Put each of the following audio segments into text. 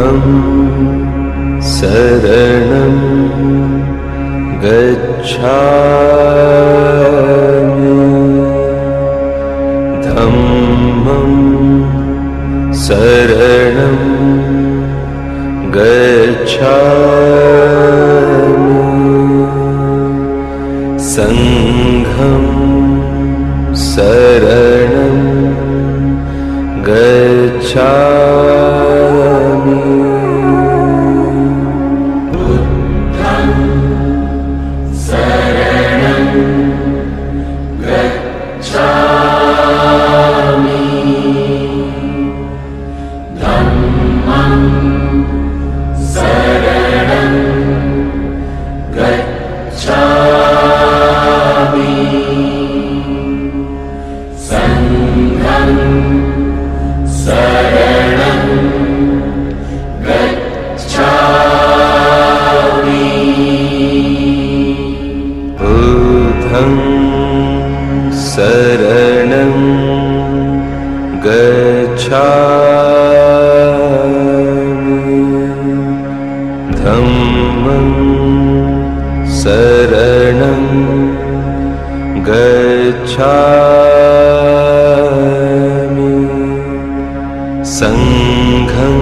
Dhammam Saranam Gacchāmi. Dhammam Saranam Gacchāmi. Sangham Saranam Gacchāmi. Buddham Saranam Gacchāmi. Dhammam Saranam Gacchāmi. Sangham Saranam Gacchāmi. Buddham Saranam Gacchāmi. Dhammam Saranam Gacchāmi. Sangham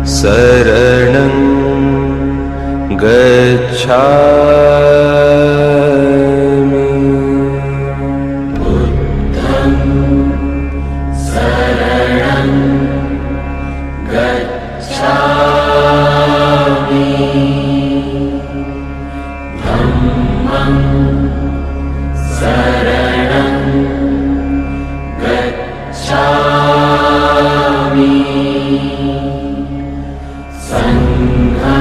Saranam Gacchāmi. Buddham Saranam Gacchāmi. Dhammam Saranam Gacchāmi. Sangham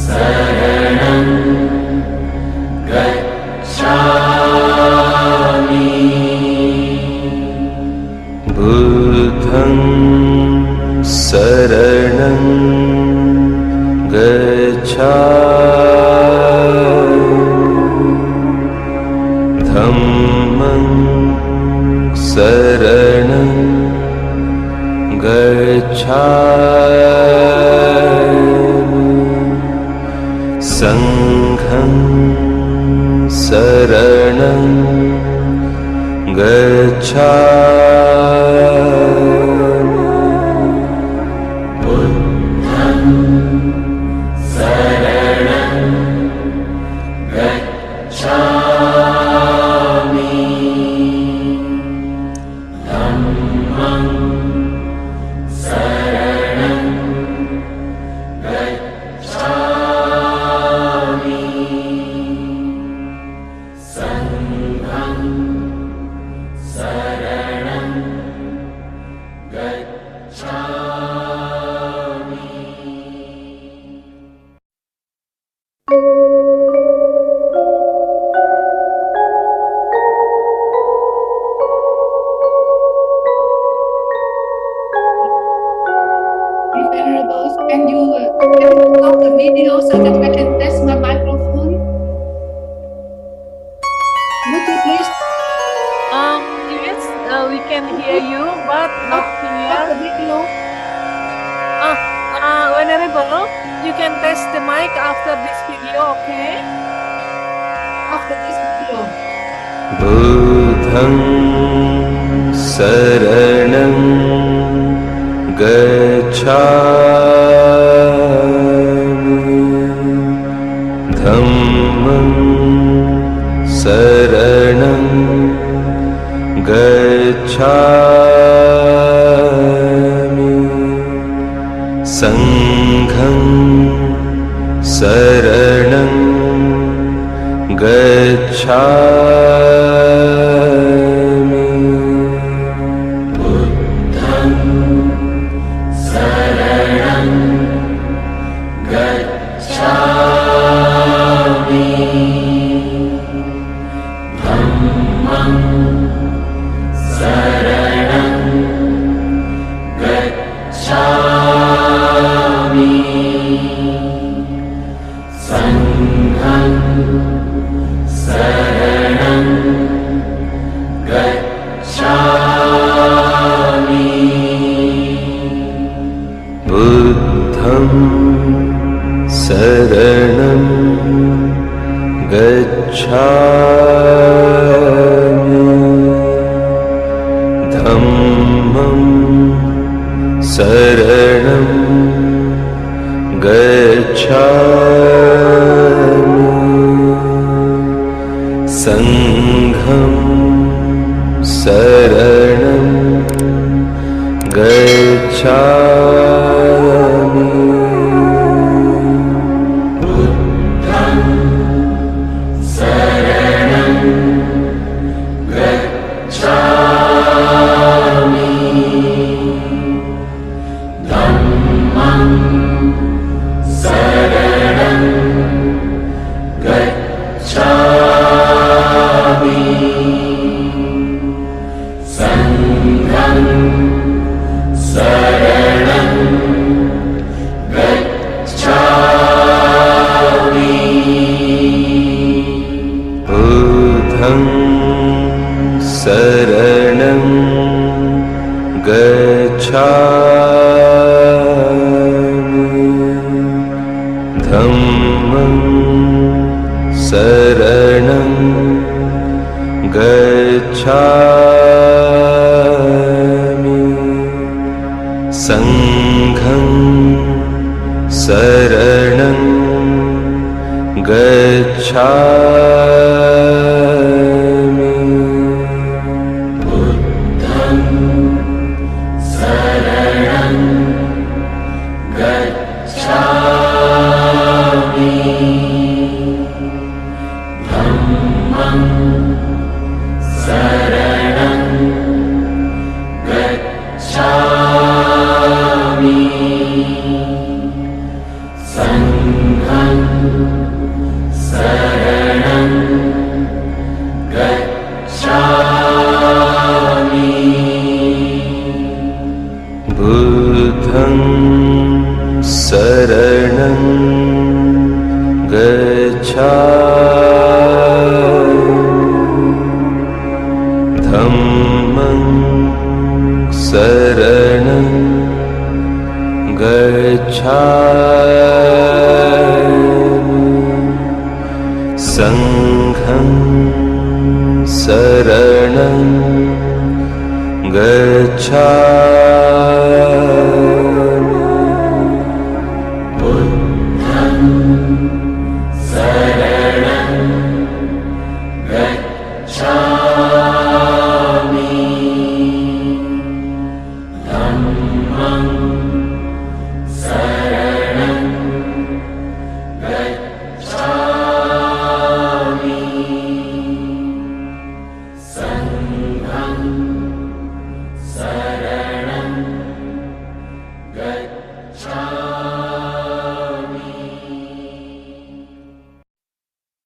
Saranam Gacchāmi. Buddham Saranam Gacchāmi. Dhammam Saranam Gacchāmi. Sangham Saranam Gacchāmi. Buddham Saranam Gacchāmi. Dhammam Saranam Gacchāmi. Sangham Saranam Gacchāmi. Venerables, can you stop the video so that I can test my microphone? Would you please Yes, we can hear you, but not stop the clear. video Venerable, you can test the mic after this video, okay? after this video? Buddham Saranam Gacchāmi. Dhammam Saranam Gacchāmi. Sangham Saranam Gacchāmi. Buddham Saranam Gacchāmi. Dhammam Saranam Gacchāmi. Sangham Saranam धम्मं शरणं गच्छामि संघं शरणं गच्छामि बुद्धं शरणं गच्छामि धम्मं शरणं गच्छामि संघं शरणं गच्छामि बुद्धं शरणं गच्छामि धम्मं शरणं गच्छामि संघं शरणं गच्छामि बुद्धं शरणं गच्छामि धम्मं शरणं गच्छामि संघं शरणं गच्छामि बुद्धं शरणं गच्छामि धम्मं शरणं गच्छामि संघं शरणं गच्छामि बुद्धं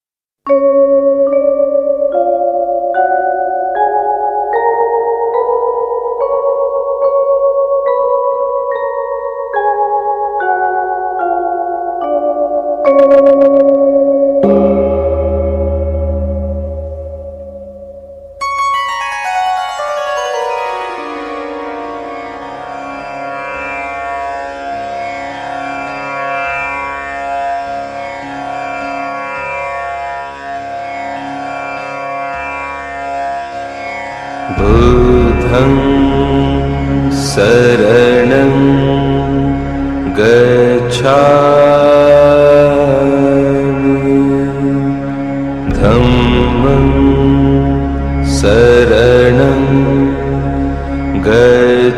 शरणं गच्छामि धम्मं शरणं गच्छामि संघं शरणं गच्छामि बुद्धं शरणं गच्छामि धम्मं शरणं गच्छामि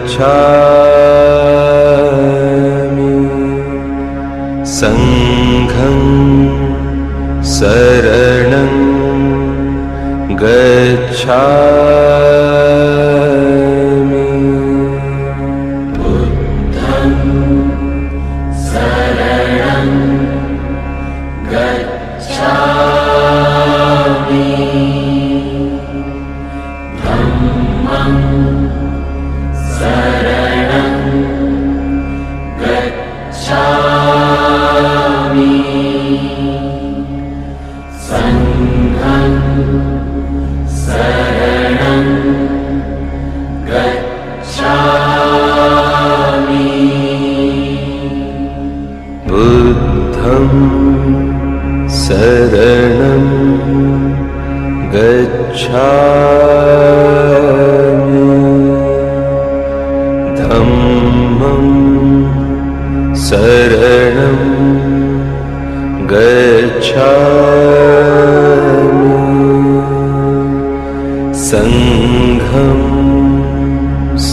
संघं शरणं गच्छामि बुद्धं शरणं गच्छामि धम्मं शरणं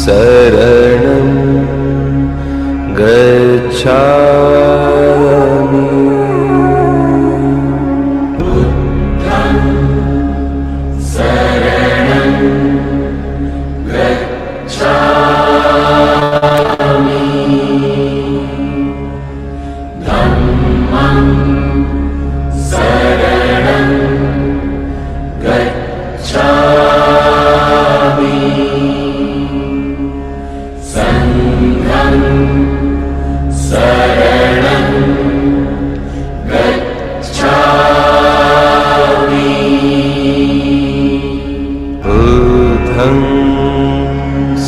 saranam gacchāmi. Buddham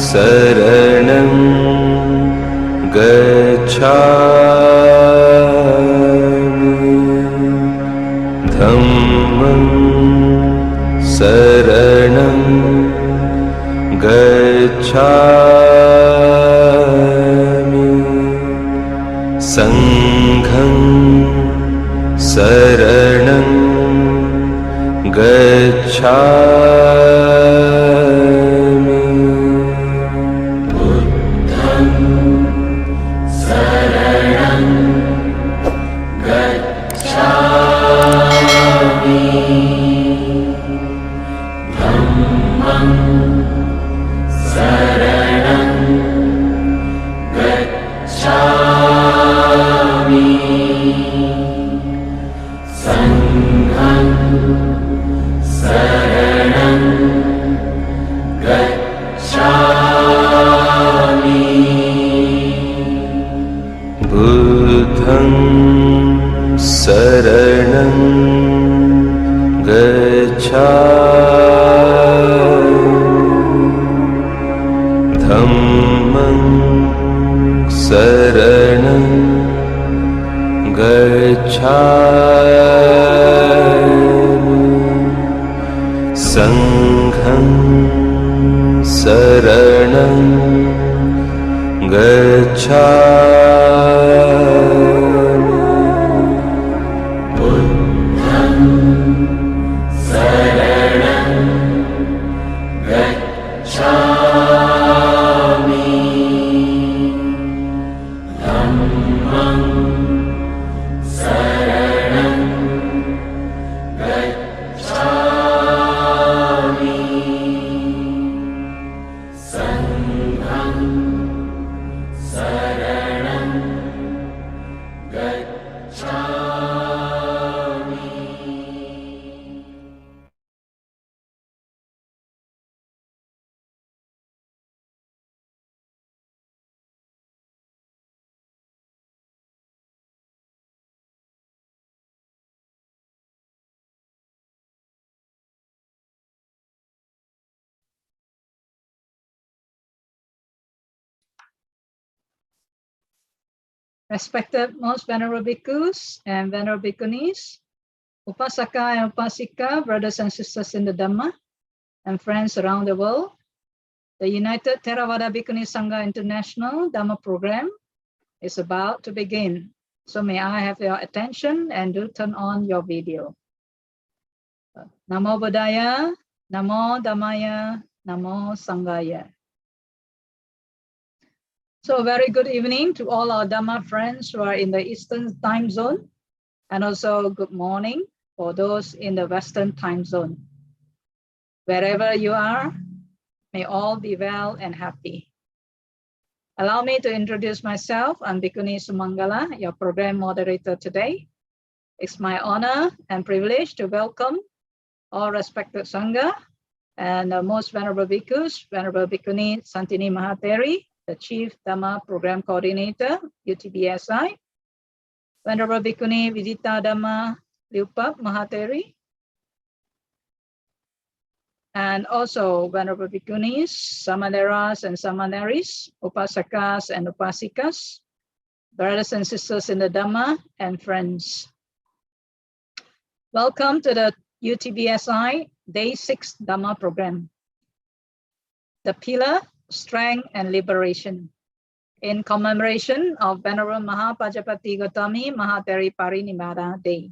saranam gacchāmi. Dhammam saranam gacchāmi. Sangham saranam gacchāmi. Buddham saranam gacchāmi. Dhammam saranam gacchāmi. Sangham saranam gacchāmi. Buddham saranam gacchāmi. Dhammam saranam gacchāmi. Sangham saranam gacchāmi. Buddham saranam gacchāmi. Dhammam saranam gacchāmi. Sangham saranam gacchāmi. Buddham saranam gacchāmi. Dhammam saranam gacchāmi. Sangham saranam gacchāmi. Respected most venerable bhikkhus and venerable bhikkhunis, upasaka and upasika, brothers and sisters in the Dhamma, and friends around the world, the United Theravada Bhikkhuni Sangha International Dhamma program is about to begin. So may I have your attention and do turn on your video. Namo Buddhaya, Namo Dhammaya, Namo Sanghaya. So very good evening to all our Dhamma friends who are in the Eastern time zone, and also good morning for those in the Western time zone. Wherever you are, may all be well and happy. Allow me to introduce myself. I'm Bhikkhuni Sumangala, your program moderator today. It's my honor and privilege to welcome all respected Sangha and most venerable bhikkhus, Venerable Bhikkhuni Santini Mahateri, the Chief Dhamma Program Coordinator, UTBSI, Venerable Bhikkhuni Vidita Dhamma Liupap Mahateri, and also Venerable Bhikkhunis, Samaneras and Samaneris, Upasakas and Upasikas, brothers and sisters in the Dhamma, and friends. Welcome to the UTBSI Day 6 Dhamma Program. The pillar, strength and liberation, in commemoration of Venerable Mahāpajāpatī Gotamī Mahateri Parinibbāna Day.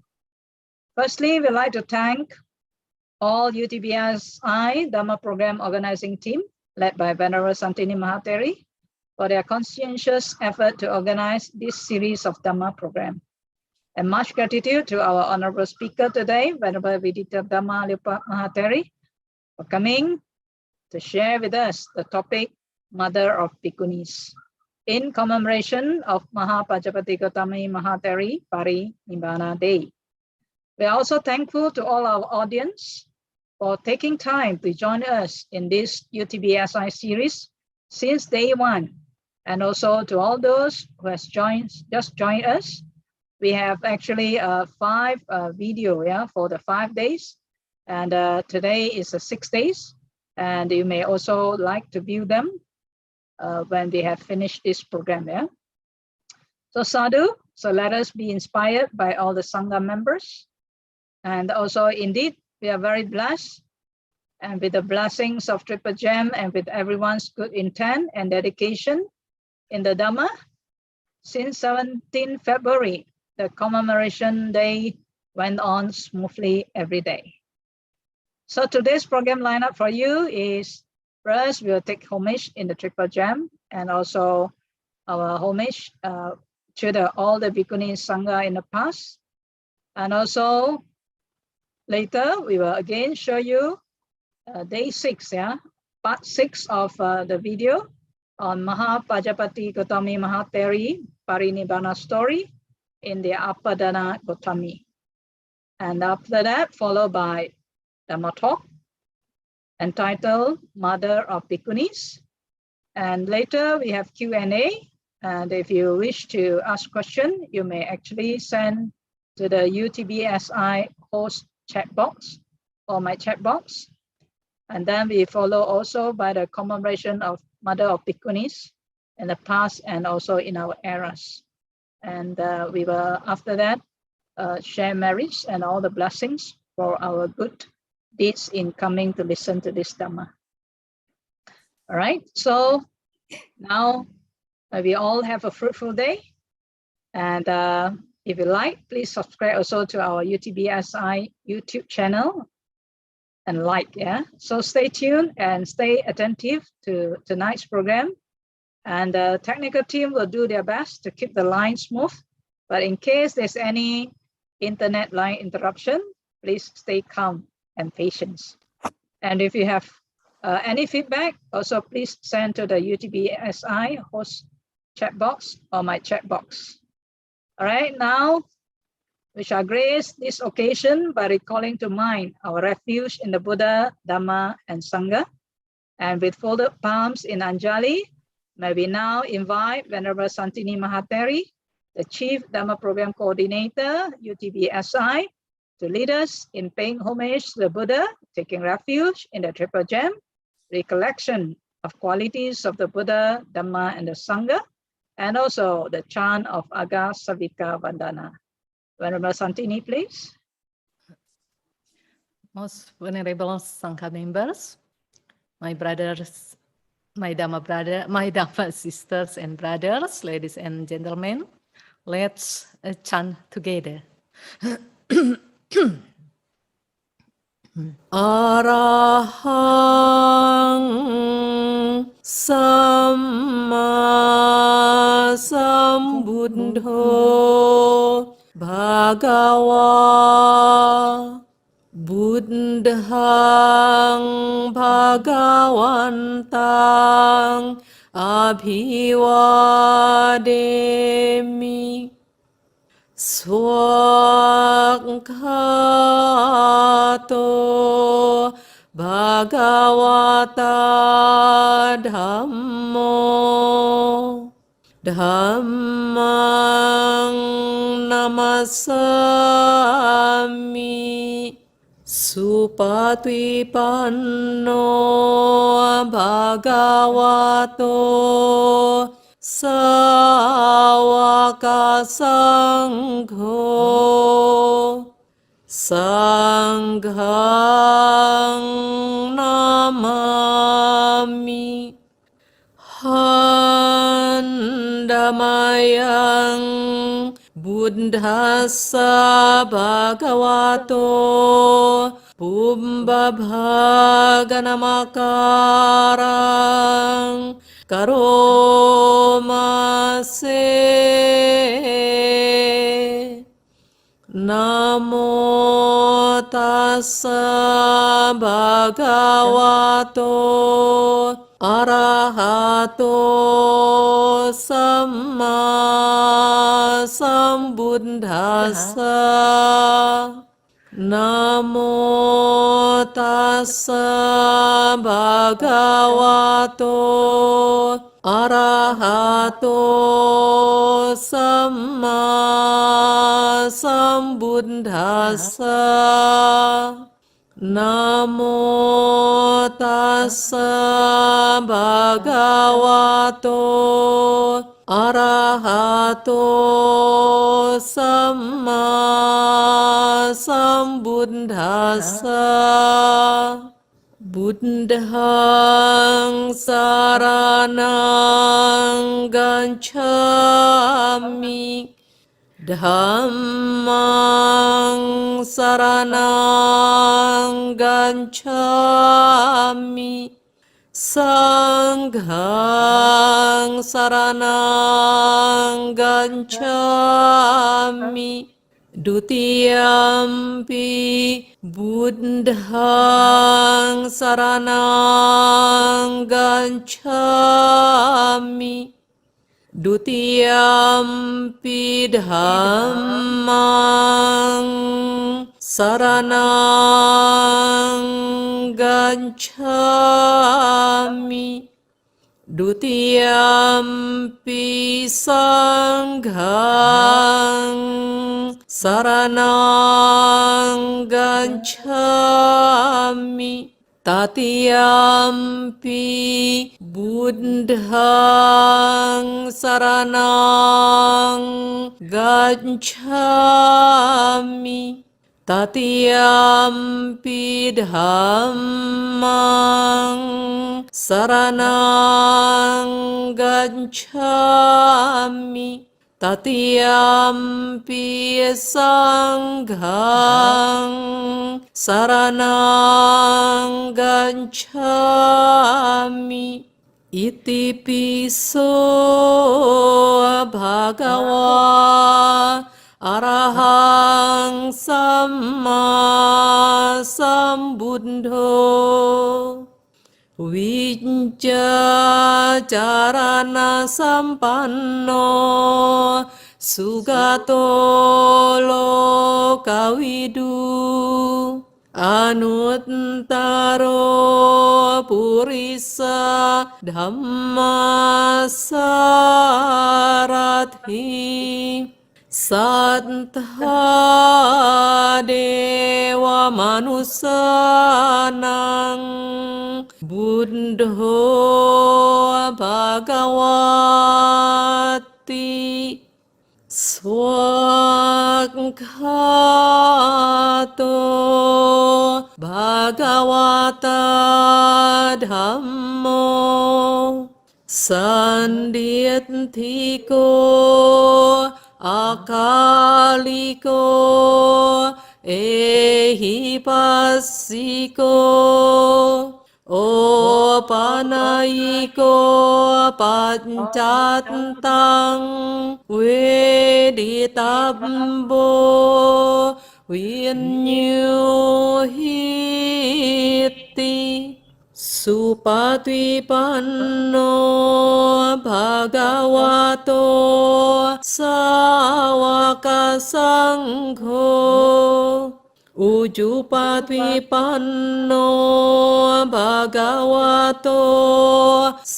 Firstly, we'd like to thank all UTBSI Dhamma Program organizing team led by Venerable Santini Mahatheri, for their conscientious effort to organize this series of Dhamma program. And much gratitude to our honorable speaker today, Venerable Vidita Dhamma Lipa Mahatheri, for coming to share with us the topic, Mother of Bhikkhunis, in commemoration of Mahāpajāpatī Gotamī Mahatheri Parinibbāna Day. We are also thankful to all our audience for taking time to join us in this UTBSI series since day one, and also to all those who has just joined us. We have actually 5 video for the 5 days, and today is the 6 days, and you may also like to view them when we have finished this program. So sadhu, so let us be inspired by all the Sangha members. And also indeed, we are very blessed, and with the blessings of Triple Gem and with everyone's good intent and dedication in the Dhamma, since 17 February, the commemoration day went on smoothly every day. So today's program lineup for you is, first we will take homage in the Triple Gem, and also our homage to all the Bhikkhuni Sangha in the past. And also later, we will again show you day 6, part 6 of the video on Mahāpajāpatī Gotamī Mahatheri Parinibbāna story in the Apadana Gotamī. And after that, followed by Dhamma talk entitled Mother of Bhikkhunis. And later we have Q&A. And if you wish to ask question, you may actually send to the UTBSI host chat box or my chat box. And then we follow also by the commemoration of Mother of Bhikkhunis in the past and also in our eras. And we will, after that, share merits and all the blessings for our good deeds in coming to listen to this Dhamma. All right, so now we all have a fruitful day. And if you like, please subscribe also to our UTBSI YouTube channel and like, So stay tuned and stay attentive to tonight's program. And the technical team will do their best to keep the line smooth. But in case there's any internet line interruption, please stay calm and patient. And if you have any feedback, also please send to the UTBSI host chat box or my chat box. All right, now we shall grace this occasion by recalling to mind our refuge in the Buddha, Dhamma, and Sangha. And with folded palms in Anjali, may we now invite Venerable Santini Mahatheri, the Chief Dhamma Program Coordinator, UTBSI, to lead us in paying homage to the Buddha, taking refuge in the Triple Gem, recollection of qualities of the Buddha, Dhamma, and the Sangha, and also the chant of Aga Savika Vandana. Venerable Santini, please. Most venerable Sangha members, my brothers, my Dhamma sisters and brothers, ladies and gentlemen, let's chant together. Arahang Samma Sambuddho Bhagava Buddhang Bhagavantang Abhivademi Swakhato Bhagavata Dhammo Dhammang Namasami Supatipanno Bhagavato Sāvaka Sangho Sanghang Namami Handamayang Buddhassa Bhagavato Pumbabhaganamakara กโรมาเซนะโมตัสสะภะคะวะโตอะระหะโตสัมมาสัมพุทธัสสะนะโมตัสสะภะคะวะโตอะระหะโตสัมมาสัมพุทธัสสะนะโมตัสสะภะคะวะโตอะระหะโตสัมมาสัมพุทธัสสะบุตตังสารนังกัจฉามิธัมมังสรณังกัจฉามิสังฆังสรณังกัจฉามิดุติยมปิบุตตังสรณังกัจฉามิดุติยมปิธัมมังสรณังกัจฉามิดุติยมปิสังฆังสรณังกัจฉามิตติยมปิบุตตังสรณังกัจฉามิตติยมปิธัมมังสรณังกัจฉามิตติยมปิสังฆังสรณังกัจฉามิอิติปิโสภะคะวะอะระหังสัมมาสัมพุทโธวิจจารณสัมปันโนสุขโตโลกวิดูอนุตตโรปุริสธัมมาสารถิสัทธาเดวมนุสสานังบุตโธภะคะวะติสวากขาโตภะคะวะตาธัมโมสันดิตถิโกอาคาลิโกเอหิปัสสิโกโอปานายิโกปัจจัตตังเวดิตัมโบวิญญูหิติสุปฏิปันโนภะคะวะโตสาวกสังโฆอุจุปฏิปันโนภะคะวะโต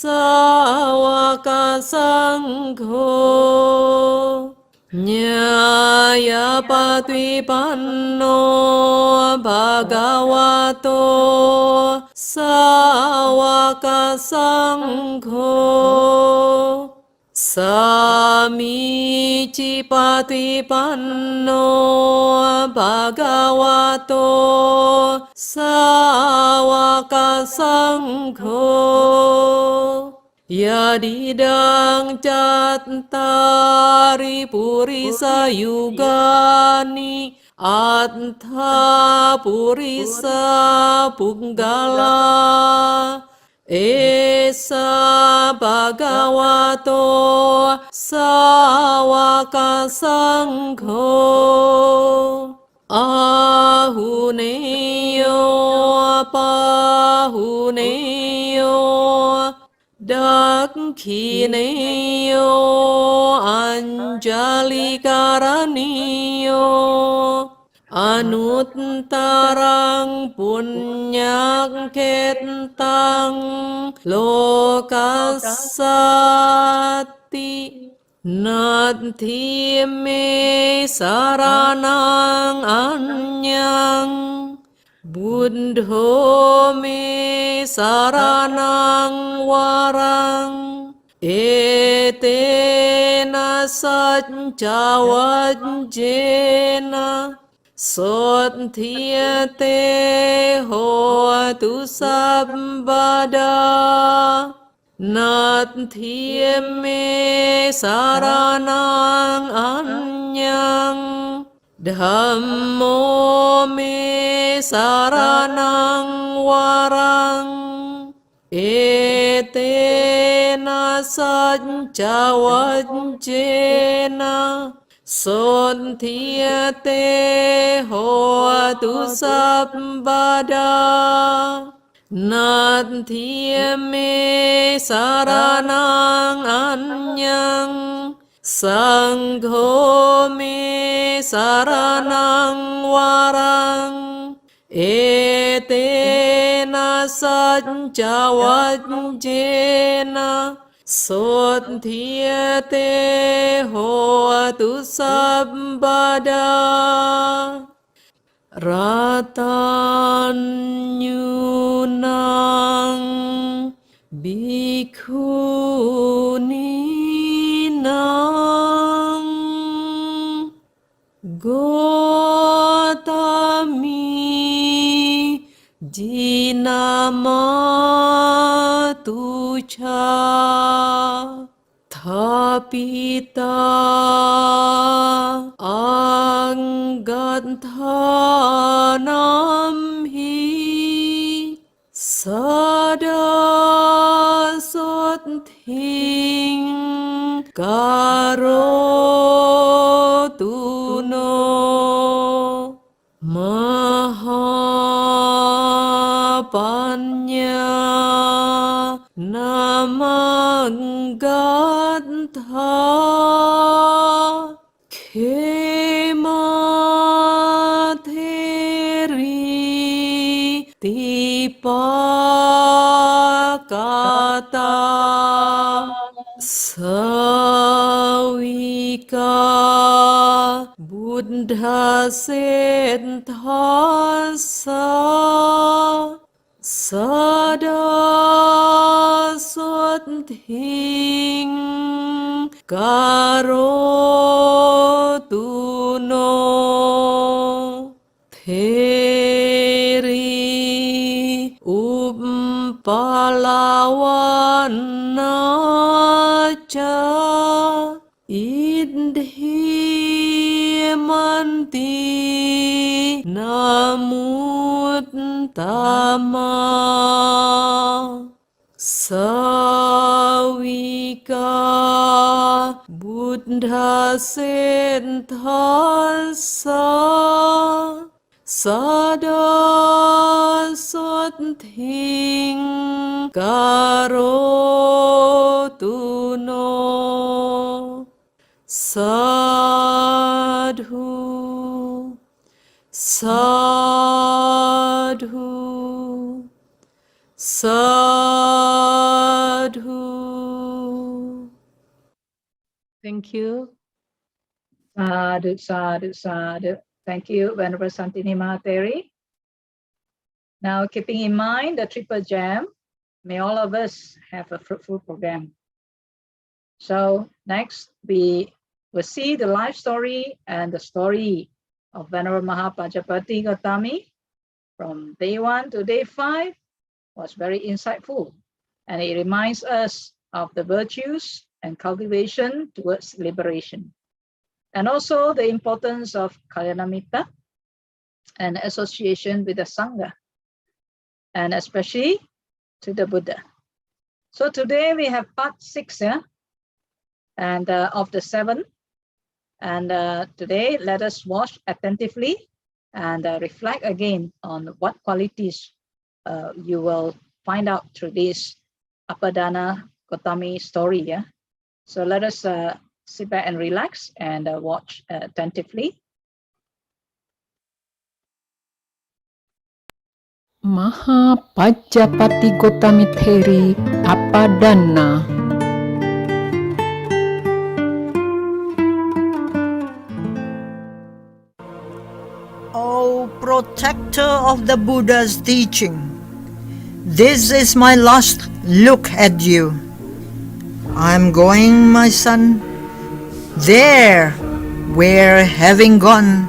สาวกสังโฆญาญาปฏิปันโนภะคะวะโตสาวกสังโฆสามิจิปฏิปันโนภะคะวะโตสาวกสังโฆยะดิดังจัตตาริปุริสยุกานิอัตถาปุริสปุงกาลาเอสา Bhagavato Sāvaka Saṅgho Ahuneyo Pahuneyo Dakhineyo Anjalikaraniyo Anuttarang Punyaketang Lokasati Nati me saranang anyang Buddho me saranang warang Etena sajjavajjena Sotthiate hotu sabbada Nati me saranang anyang Dhammo me saranang warang Etena sajjavajjena Sotthiate hotu sabbada Nati me saranang anyang Saṅgho me saranang warang Etena sajjavajjena Sotthiate hotu sabbada Ratanyunang bhikkhuninang Gotamī jinamatuca Thapita anggathanamhi Sada sotthing karotuno Mahāpajāpatī namaggatha Khematheri tipakata Sāvika Buddha Sethasa Sada sotthing karotuno Theri uppalawanaca Idhimanti namuttama Sāvika Buddha Sethasa Sada sotthing karotuno Sadhu Sadhu Sadhu. Thank you. Sadhu, sadhu, sadhu. Thank you, Venerable Santini Mahateri. Now, keeping in mind the triple gem, may all of us have a fruitful program. So next, we will see the life story and the story of Venerable Mahāpajāpatī Gotamī from day 1 to day 5 was very insightful, and it reminds us of the virtues and cultivation towards liberation, and also the importance of Kalyanamitta and association with the Sangha, and especially to the Buddha. So today we have part 6, and of the 7. And today let us watch attentively and reflect again on what qualities you will find out through this Mahāpajāpatī Gotamī story. So let us sit back and relax and watch attentively. Mahāpajāpatī Gotamī Theri Apadana. O protector of the Buddha's teaching, this is my last look at you. I am going, my son, there where having gone,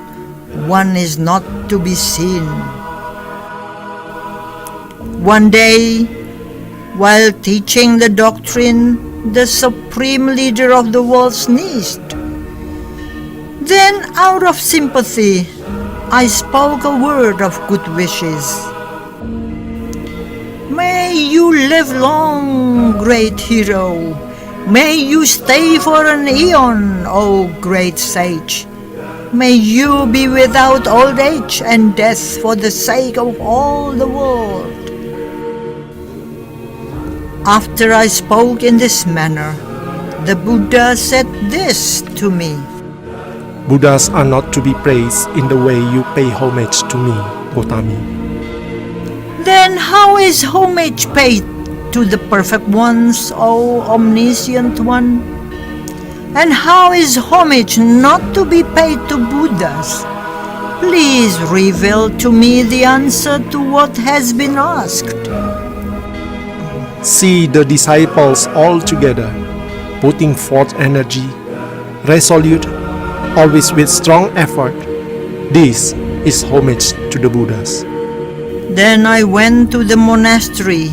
one is not to be seen. One day, while teaching the doctrine, the supreme leader of the world sneezed. Then, out of sympathy, I spoke a word of good wishes. May you live long, great hero. May you stay for an eon, O great sage. May you be without old age and death for the sake of all the world. After I spoke in this manner, the Buddha said this to me. Buddhas are not to be praised in the way you pay homage to me, Gotamī. Then how is homage paid to the perfect ones, O omniscient one? And how is homage not to be paid to Buddhas? Please reveal to me the answer to what has been asked. See the disciples all together, putting forth energy, resolute, always with strong effort. This is homage to the Buddhas. Then I went to the monastery,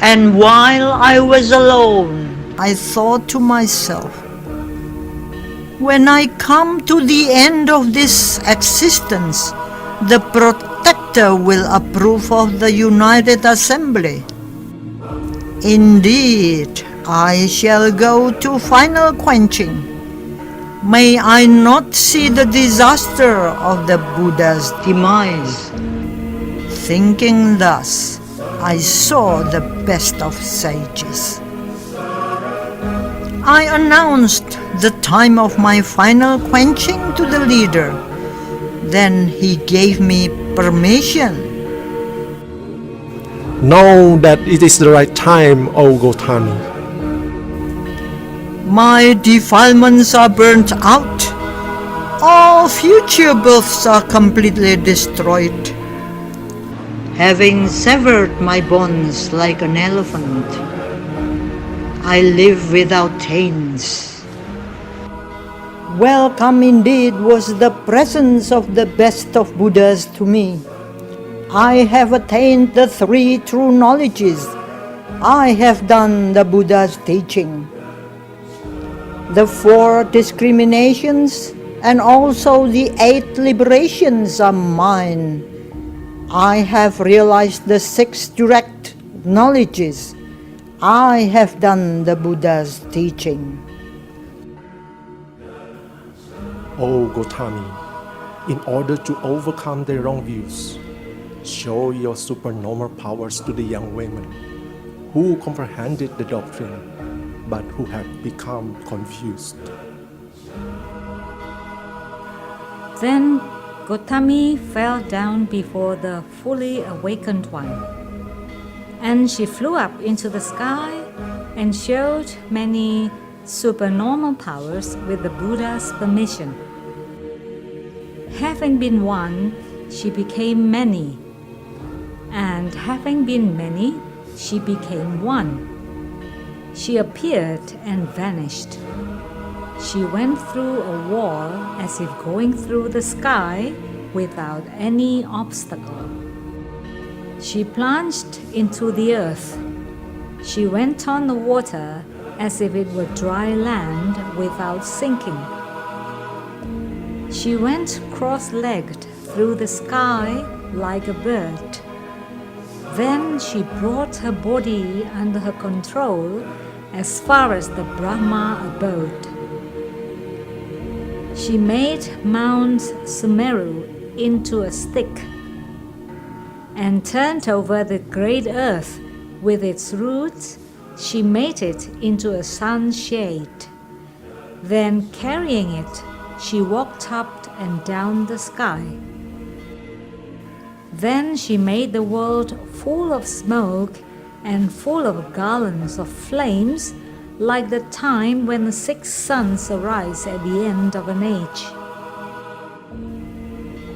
and while I was alone, I thought to myself, when I come to the end of this existence, the protector will approve of the united assembly. Indeed, I shall go to final quenching. May I not see the disaster of the Buddha's demise. Thinking thus, I saw the best of sages. I announced the time of my final quenching to the leader. Then he gave me permission. Know that it is the right time, O Gotamī. My defilements are burnt out. All future births are completely destroyed. Having severed my bonds like an elephant, I live without chains. Welcome indeed was the presence of the best of Buddhas to me. I have attained the 3 true knowledges. I have done the Buddha's teaching. The 4 discriminations and also the 8 liberations are mine. I have realized the 6 direct knowledges. I have done the Buddha's teaching. O Gotamī, in order to overcome their wrong views, show your supernormal powers to the young women who comprehended the doctrine but who have become confused. Then Gotamī fell down before the fully awakened one, and she flew up into the sky and showed many supernormal powers with the Buddha's permission. Having been one, she became many, and having been many, she became one. She appeared and vanished. She went through a wall as if going through the sky without any obstacle. She plunged into the earth. She went on the water as if it were dry land without sinking. She went cross-legged through the sky like a bird. Then she brought her body under her control as far as the Brahma abode. She made Mount Sumeru into a stick and turned over the great earth with its roots. She made it into a sunshade. Then carrying it, she walked up and down the sky. Then she made the world full of smoke and full of garlands of flames, like the time when the 6 suns arise at the end of an age.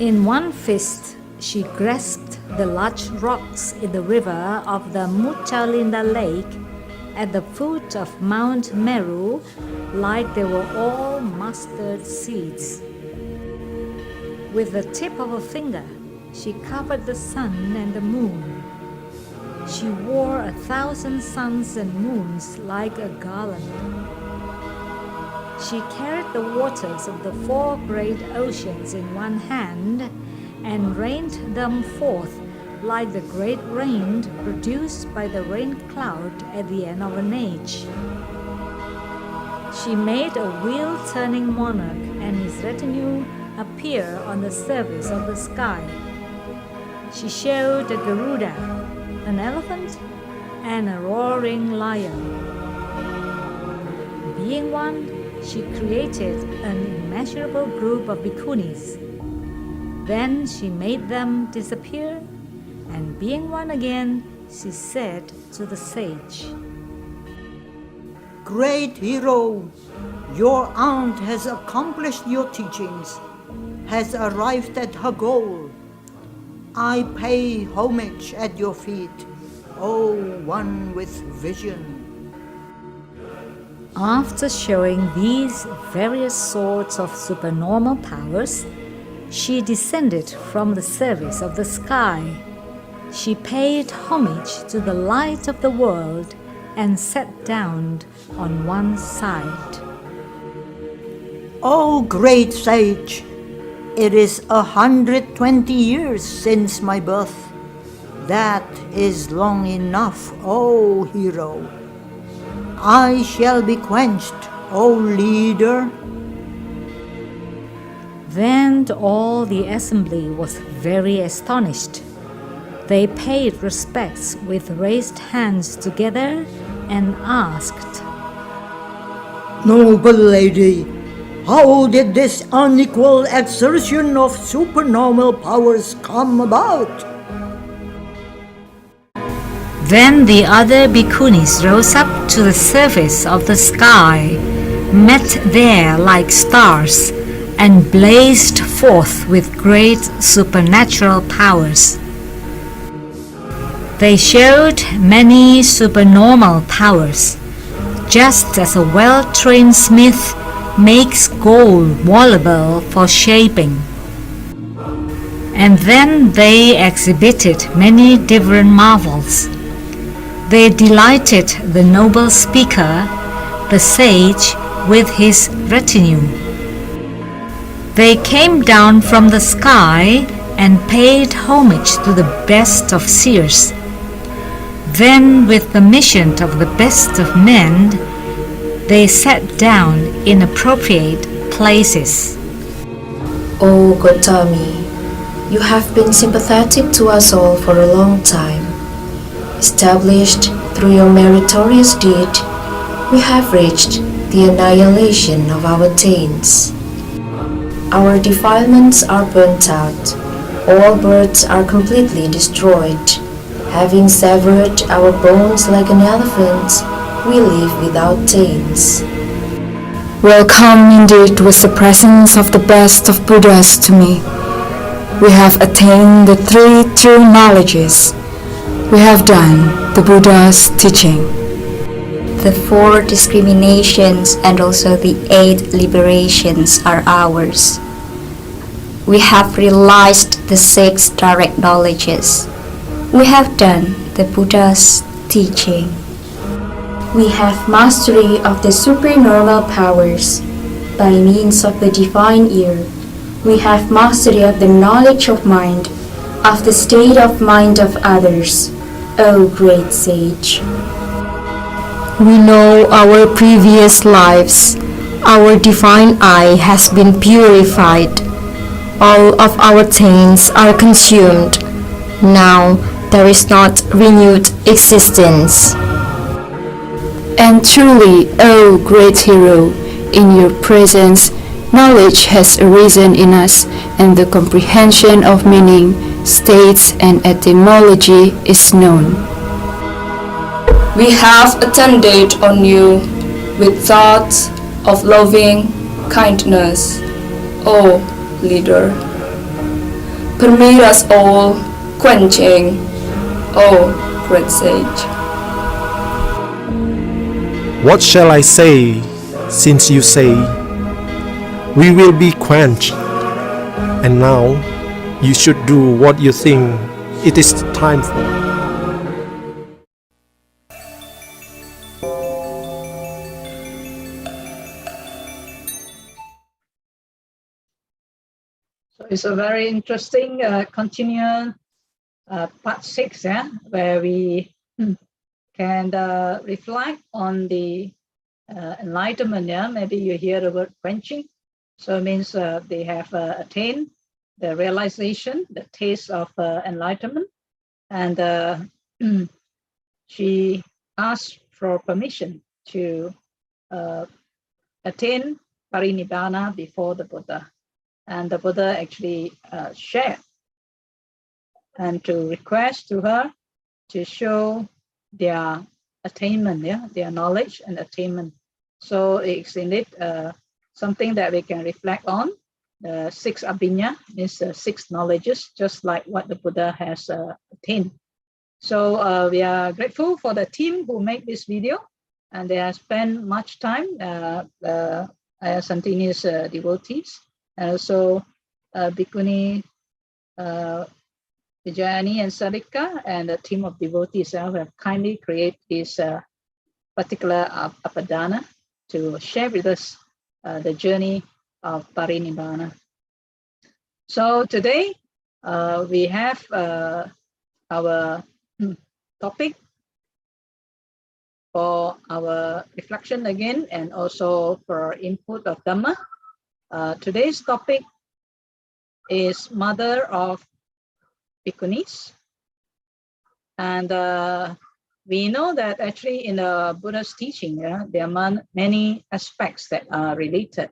In one fist, she grasped the large rocks in the river of the Muchalinda lake at the foot of Mount Meru, like they were all mustard seeds. With the tip of her finger, she covered the sun and the moon. She wore 1,000 suns and moons like a garland. She carried the waters of the 4 great oceans in one hand and rained them forth like the great rain produced by the rain cloud at the end of an age. She made a wheel-turning monarch and his retinue appear on the surface of the sky. She showed a Garuda, an elephant, and a roaring lion. Being one, she created an immeasurable group of bhikkhunis. Then she made them disappear, and being one again, she said to the sage, Great hero, your aunt has accomplished your teachings, has arrived at her goal. I pay homage at your feet, O one with vision. After showing these various sorts of supernormal powers, she descended from the surface of the sky. She paid homage to the light of the world and sat down on one side. O great sage, it is 120 years since my birth. That is long enough, O hero. I shall be quenched, O leader. Then all the assembly was very astonished. They paid respects with raised hands together and asked, Noble lady, how did this unequal exertion of supernormal powers come about? Then the other bhikkhunis rose up to the surface of the sky, met there like stars, and blazed forth with great supernatural powers. They showed many supernormal powers, just as a well-trained smith makes gold malleable for shaping. And then they exhibited many different marvels. They delighted the noble speaker, the sage, with his retinue. They came down from the sky and paid homage to the best of seers. Then, with permission of the best of men, they sat down in appropriate places. O Gotamī, you have been sympathetic to us all for a long time. Established through your meritorious deed, we have reached the annihilation of our taints. Our defilements are burnt out. All birds are completely destroyed. Having severed our bones like an elephant, we live without taints. Welcome indeed was the presence of the best of Buddhas to me. We have attained the 3 true knowledges. We have done the Buddha's teaching. The 4 discriminations and also the 8 liberations are ours. We have realized the 6 direct knowledges. We have done the Buddha's teaching. We have mastery of the supernormal powers. By means of the divine ear, we have mastery of the knowledge of mind, of the state of mind of others, O great sage. We know our previous lives. Our divine eye has been purified. All of our taints are consumed. Now there is not renewed existence. And truly, O great hero, in your presence, knowledge has arisen in us, and the comprehension of meaning, states, and etymology is known. We have attended on you with thoughts of loving kindness, O leader. Permit us all quenching, O great sage. What shall I say, since you say, we will be quenched, and now you should do what you think it is time for. So it's a very interesting continual part 6, where we can reflect on the enlightenment. Maybe you hear the word quenching, so it means they have attained the realization, the taste of enlightenment, and she asked for permission to attain Parinibbāna before the Buddha, and the Buddha actually shared and to request to her to show their attainment, their knowledge and attainment. So it's indeed something that we can reflect on. The 6 abhinya is 6 knowledges, just like what the Buddha has attained. So we are grateful for the team who made this video, and they have spent much time, Santini's devotees, and also Bhikkhuni Vijayani and Sarika, and a team of devotees who have kindly created this particular Apadana to share with us the journey of Parinibbāna. So today we have our topic for our reflection again, and also for input of Dhamma. Today's topic is Mother of Bhikkhunis, and we know that actually in the Buddha's teaching, there are many aspects that are related,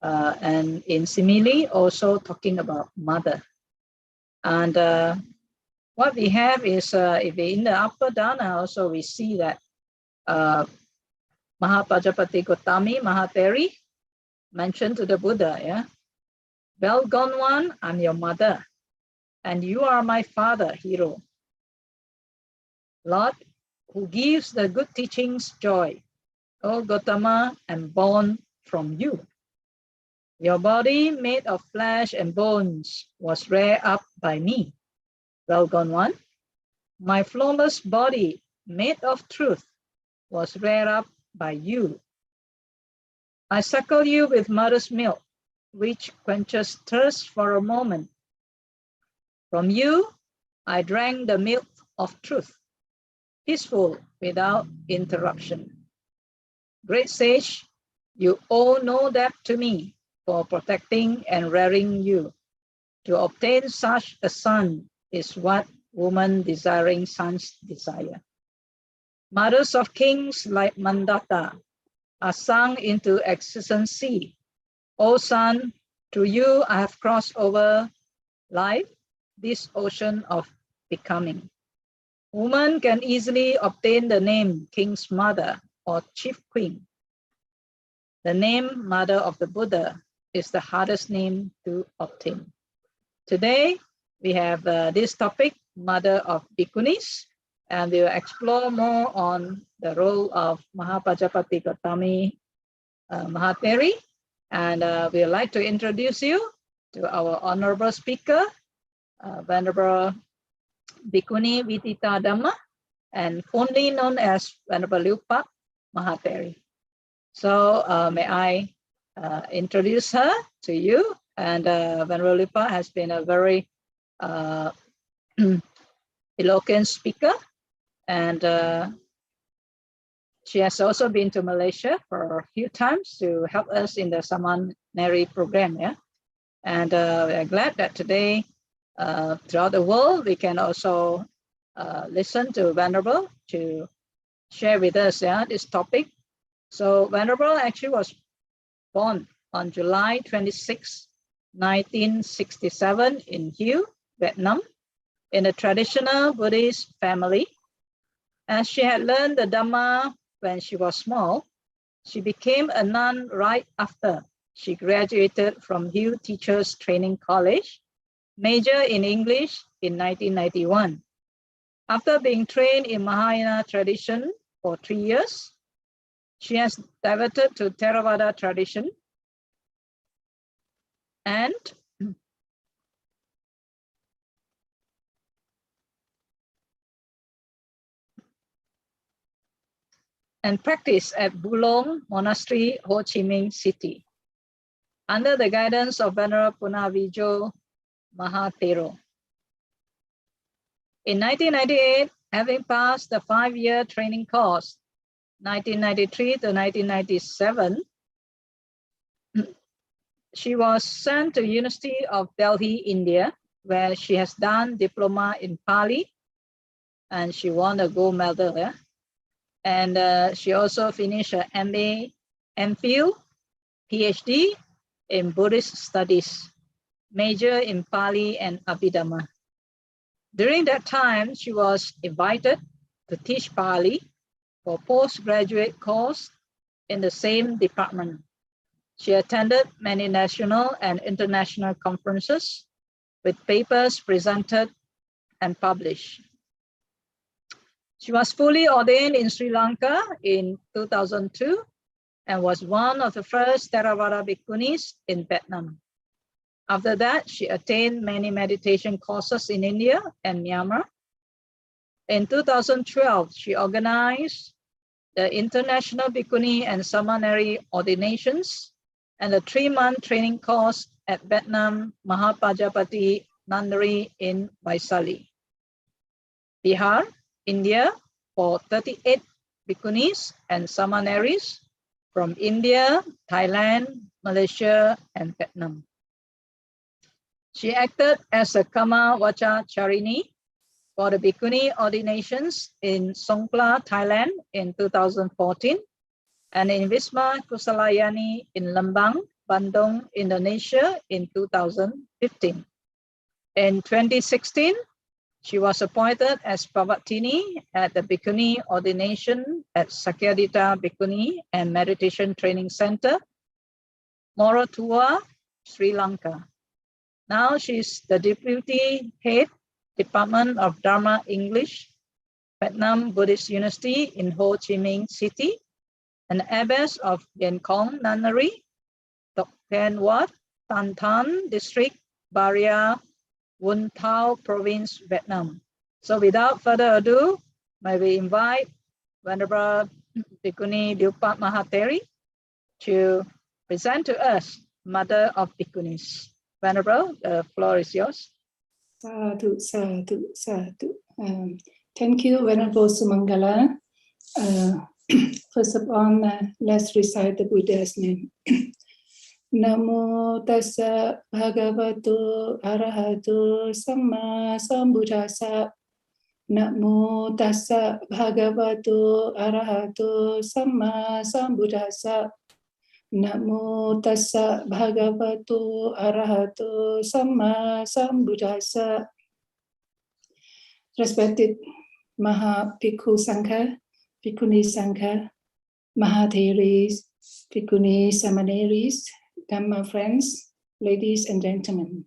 and in simile also talking about mother. And what we have is, if we in the upper dana also we see that Mahāpajāpatī Gotamī Mahāteri mentioned to the Buddha, well gone one, I'm your mother, and you are my father, hero. Lord, who gives the good teachings joy, O Gotama, am born from you. Your body made of flesh and bones was reared up by me. Well gone one, my flawless body made of truth was reared up by you. I suckle you with mother's milk, which quenches thirst for a moment. From you, I drank the milk of truth, peaceful without interruption. Great sage, you owe no debt to me for protecting and rearing you. To obtain such a son is what woman desiring sons desire. Mothers of kings like Mandata are sung into existence. O son, to you I have crossed over life, this ocean of becoming. Woman can easily obtain the name king's mother or chief queen. The name mother of the Buddha is the hardest name to obtain. Today, we have this topic, Mother of Bhikkhunis, and we will explore more on the role of Mahāpajāpatī Gotamī Mahāteri. And we would like to introduce you to our honorable speaker, Venerable Bhikkhuni Vidita Dhamma, and fondly known as Venerable Lupa Mahāteri. So may I introduce her to you. And Venerable Lupa has been a very eloquent speaker, And she has also been to Malaysia for a few times to help us in the seminary program. Yeah, and we're glad that today, throughout the world, we can also listen to Venerable to share with us this topic. So Venerable actually was born on July 26, 1967 in Hue, Vietnam, in a traditional Buddhist family. As she had learned the Dhamma when she was small, she became a nun right after she graduated from Hue Teachers Training College, major in English in 1991. After being trained in Mahayana tradition for 3 years, she has diverted to Theravada tradition and practice at Bulong Monastery, Ho Chi Minh City, under the guidance of Venerable Punavijo Mahathero. In 1998, having passed the 5-year training course, 1993 to 1997, she was sent to University of Delhi, India, where she has done diploma in Pali, and she won a gold medal there. And she also finished her MA, MPhil, PhD in Buddhist studies, major in Pali and Abhidhamma. During that time, she was invited to teach Pali for postgraduate course in the same department. She attended many national and international conferences with papers presented and published. She was fully ordained in Sri Lanka in 2002 and was one of the first Theravada bhikkhunis in Vietnam. After that, she attained many meditation courses in India and Myanmar. In 2012, she organized the International Bhikkhuni and Samaneri ordinations and a 3-month training course at Vietnam Mahāpajāpatī Nunnery in Vaisali, Bihar, India, for 38 bhikkhunis and samaneris from India, Thailand, Malaysia, and Vietnam. She acted as a Kama Vacha Charini for the bhikkhuni ordinations in Songkhla, Thailand in 2014, and in Wisma Kusalayani in Lembang, Bandung, Indonesia in 2015. In 2016, she was appointed as Pavatini at the Bhikkhuni ordination at Sakyadita Bhikkhuni and Meditation Training Center, Moratuwa, Sri Lanka. Now she's the Deputy Head, Department of Dharma English, Vietnam Buddhist University in Ho Chi Minh City, and Abbess of Bien Cong Nunnery, Tok Phen Wat, Tan Tan District, Baria, Vung Tau Province, Vietnam. So without further ado, may we invite Venerable Bhikkhuni Dilpat Mahatheri to present to us Mother of Bhikkhunis. Venerable, the floor is yours. Sadhu, sadhu, sadhu. Thank you, Venerable Sumangala. First of all, let's recite the Buddha's name. Namo tassa bhagavato arahato samma sambuddhassa. Namo tassa bhagavato arahato samma sambuddhassa. Namo tassa bhagavato arahato samma sambuddhassa. Respected Mahapikhu Sangha, Bhikkhuni Sangha, Mahatheris, Bhikkhuni Samaneris, Dhamma friends, ladies and gentlemen.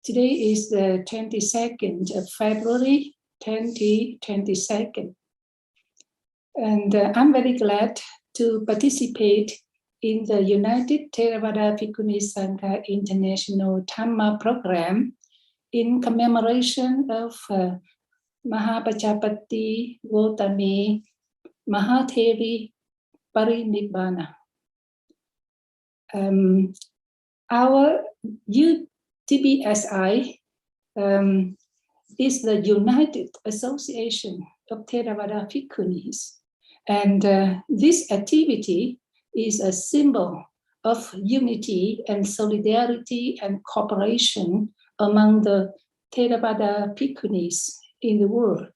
Today is the 22nd of February 2022. And I'm very glad to participate in the United Theravada Bhikkhuni Sangha International Dhamma program in commemoration of Mahāpajāpatī Gotamī Mahatheri Parinibbāna. Our UTBSI is the United Association of Theravada Bhikkhunis. And this activity is a symbol of unity and solidarity and cooperation among the Theravada Bhikkhunis in the world.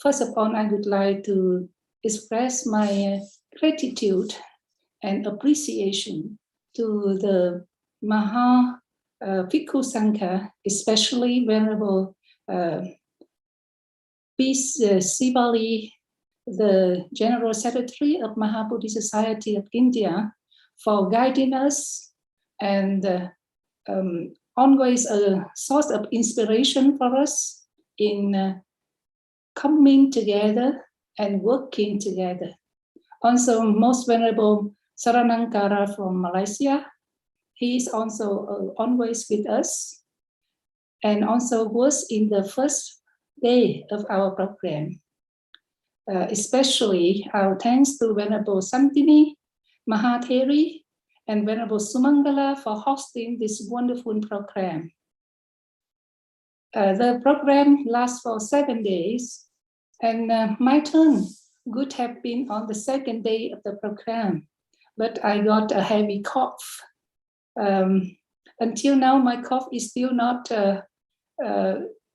First of all, I would like to express my gratitude and appreciation to the Mahāpajāpatī Sangha, especially Venerable Peace Sivali, the General Secretary of Mahāpajāpatī Society of India, for guiding us and always a source of inspiration for us in coming together and working together. Also, Most Venerable Saranangkara from Malaysia, he is also always with us and also was in the first day of our program. Especially our thanks to Venerable Santini, Mahatheri, and Venerable Sumangala for hosting this wonderful program. The program lasts for 7 days, and my turn would have been on the second day of the program, but I got a heavy cough. Until now, my cough is still not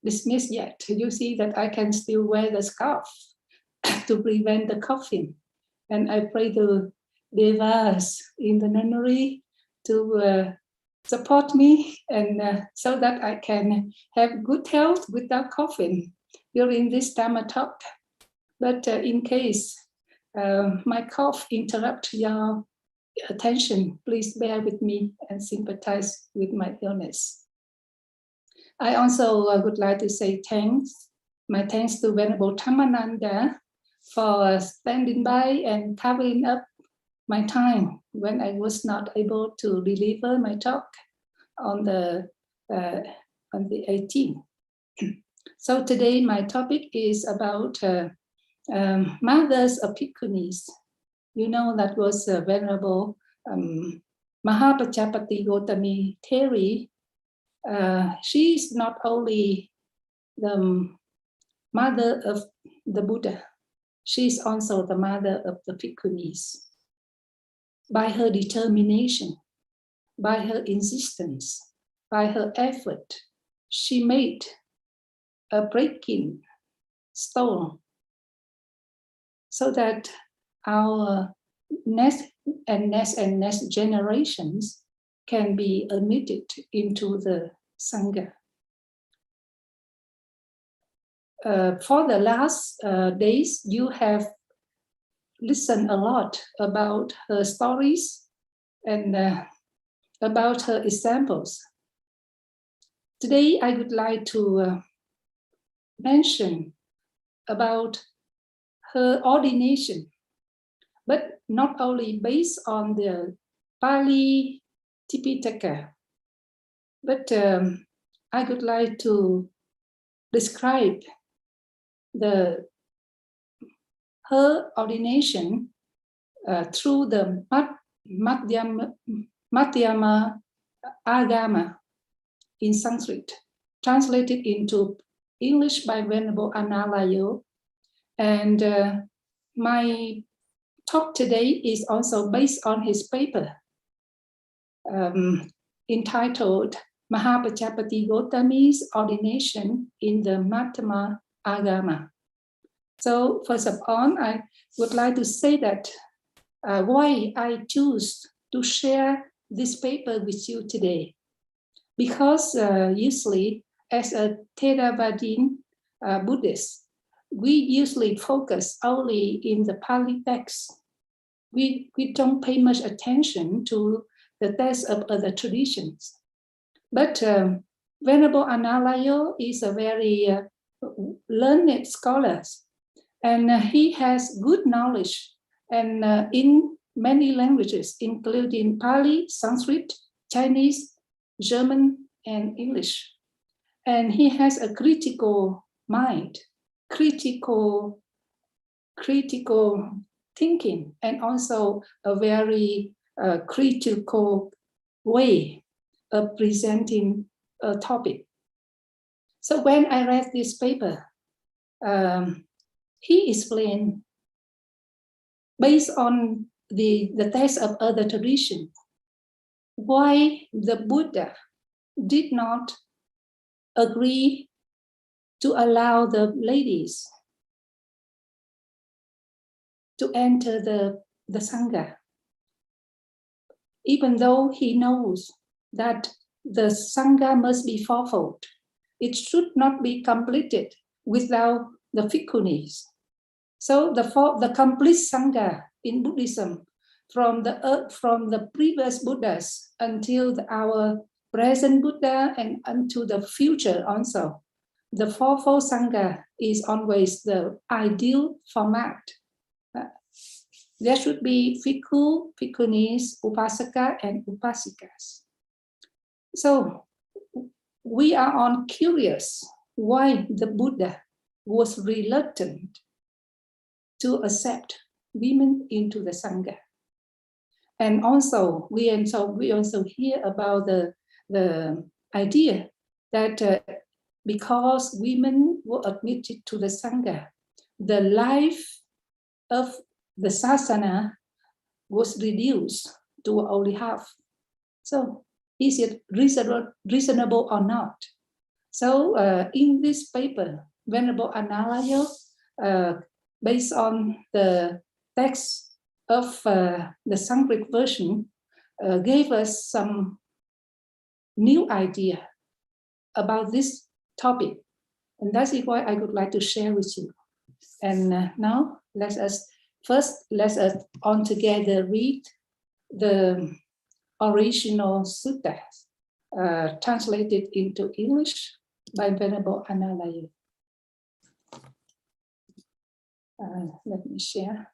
dismissed yet. You see that I can still wear the scarf to prevent the coughing. And I pray to Devas in the nunnery to support me and so that I can have good health without coughing during this Dhamma talk. But in case my cough interrupts your attention, please bear with me and sympathize with my illness. I also would like to say my thanks to Venerable Dhammananda for standing by and covering up my time when I was not able to deliver my talk on the 18th. So today my topic is about mothers of Bhikkhunis. You know, that was Venerable Mahāpajāpatī Gotamī Theri. She is not only the mother of the Buddha, she is also the mother of the Bhikkhunis. By her determination, by her insistence, by her effort, she made a breaking stone so that our next generations can be admitted into the Sangha. For the last days, you have listened a lot about her stories and about her examples. Today, I would like to mention about her ordination, but not only based on the Pali Tipitaka, but I would like to describe her ordination through the Madhyama Agama in Sanskrit, translated into English by Venerable Analayo. And my talk today is also based on his paper entitled Mahāpajāpatī Gotamī's Ordination in the Madhyama Agama. So first of all, I would like to say that why I choose to share this paper with you today. Because usually as a Theravadin Buddhist, we usually focus only in the Pali text. We don't pay much attention to the text of other traditions. But Venerable Analayo is a very learned scholar, and he has good knowledge and in many languages, including Pali, Sanskrit, Chinese, German, and English. And he has a critical mind, critical thinking, and also a very critical way of presenting a topic. So when I read this paper, he explained, based on the text of other traditions, why the Buddha did not agree to allow the ladies to enter the Sangha, even though he knows that the Sangha must be fourfold. It should not be completed without the bhikkhunis. So the complete Sangha in Buddhism, from the previous Buddhas until our present Buddha and unto the future also, the fourfold Sangha is always the ideal format. There should be bhikkhu, bhikkhunis, upasaka, and upasikas. So we are all curious why the Buddha was reluctant to accept women into the Sangha. And also, we also hear about the idea that because women were admitted to the Sangha, the life of the sasana was reduced to only half. So is it reasonable or not? So in this paper, Venerable Analayo, based on the text of the Sanskrit version, gave us some new idea about this topic. And that's why I would like to share with you. And now let us all together read the original sutta, translated into English by Venerable Analayo. Let me share.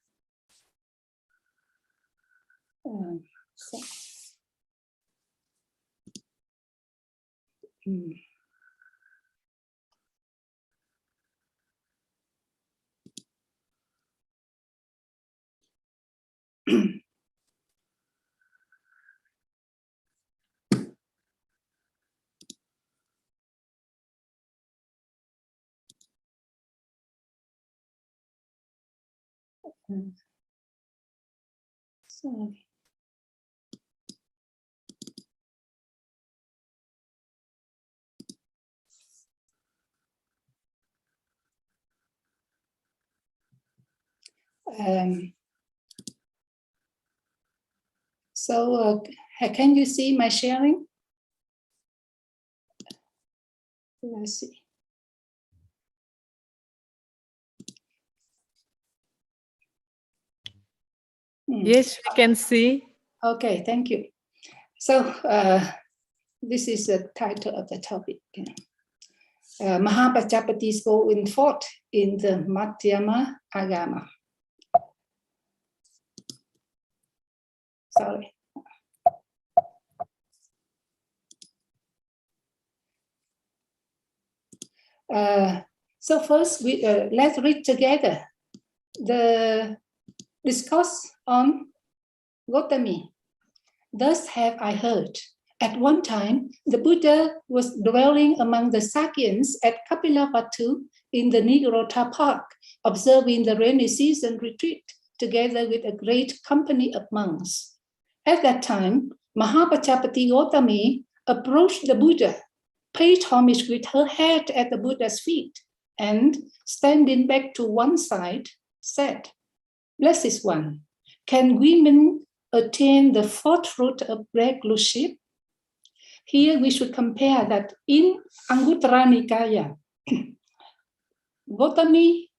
Sorry. So can you see my sharing? Let's see. Yes, we can see. Okay, thank you. So this is the title of the topic. Mahāpajāpatī going forth in the Madhyama Agama. Sorry. So first, let's read together the discourse on Gotamī. Thus have I heard. At one time, the Buddha was dwelling among the Sakyans at Kapilavatthu in the Nigarotha Park, observing the rainy season retreat together with a great company of monks. At that time, Mahāpajāpatī Gotamī approached the Buddha, paid homage with her head at the Buddha's feet, and standing back to one side, said, "Blessed one, can women attain the fourth fruit of recluseship?" Here we should compare that in Anguttara Nikaya, Gotamī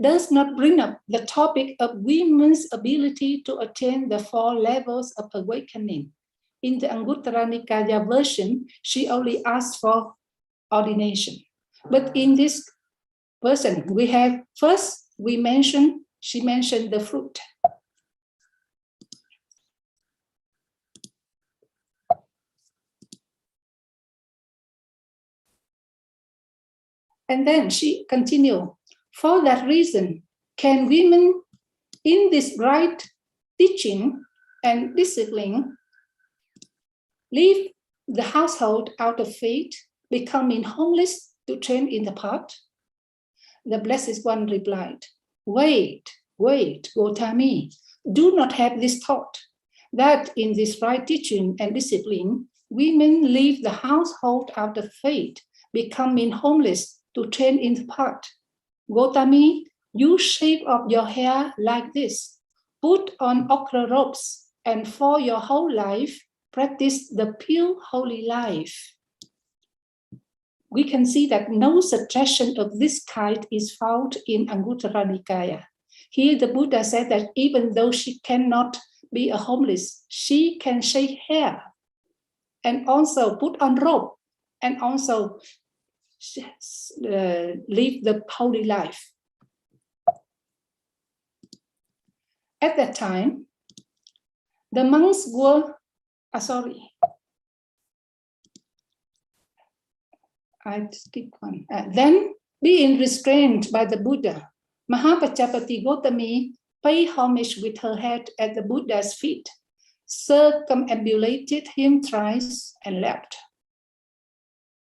does not bring up the topic of women's ability to attain the 4 levels of awakening. In the Anguttara Nikaya version, she only asks for ordination. But in this version, we have first, she mentioned the fruit. And then she continued, for that reason, can women in this right teaching and discipline live the household out of faith, becoming homeless to train in the path? The Blessed One replied, wait, Gotamī, do not have this thought, that in this right teaching and discipline, women leave the household out of faith, becoming homeless to train in the path. Gotamī, you shave off your hair like this, put on ochre robes, and for your whole life, practice the pure holy life. We can see that no suggestion of this kind is found in Anguttara Nikaya. Here the Buddha said that even though she cannot be a homeless, she can shave hair and also put on robe and also live the holy life. At that time, the monks were, I skip one. Then, being restrained by the Buddha, Mahāpajāpatī Gotamī paid homage with her head at the Buddha's feet, circumambulated him thrice, and left.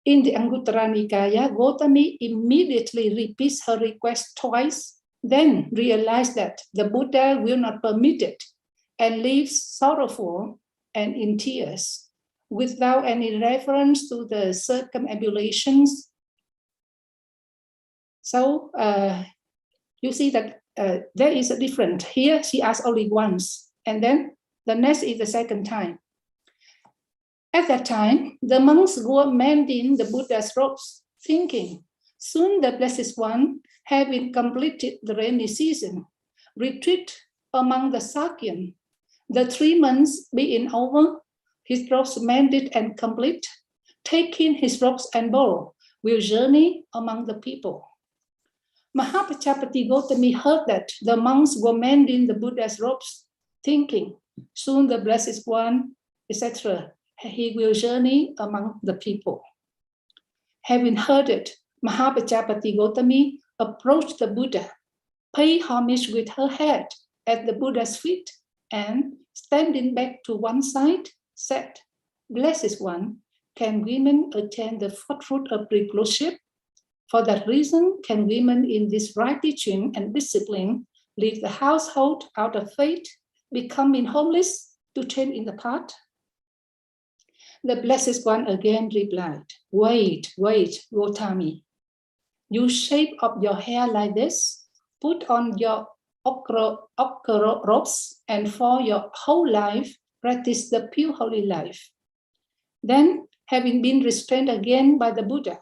In the Anguttara Nikaya, Gotamī immediately repeats her request twice, then realized that the Buddha will not permit it, and leaves sorrowful and in tears, without any reference to the circumambulations. So you see that there is a difference. Here she asked only once, and then the next is the second time. At that time, the monks were mending the Buddha's robes, thinking, soon the Blessed One, having completed the rainy season, retreat among the Sakyan. The 3 months being over, his robes mended and complete, taking his robes and bowl, will journey among the people. Mahāpajāpatī Gotamī heard that the monks were mending the Buddha's robes, thinking, soon the Blessed One, etc., he will journey among the people. Having heard it, Mahāpajāpatī Gotamī approached the Buddha, paid homage with her head at the Buddha's feet, and standing back to one side, said, Blessed One, can women attain the fourth fruit of reclusive? For that reason, can women in this right teaching and discipline leave the household out of faith, becoming homeless to train in the path? The Blessed One again replied, wait, Gotamī. You shave up your hair like this, put on your ochre robes, and for your whole life, practice the pure holy life. Then, having been restrained again by the Buddha,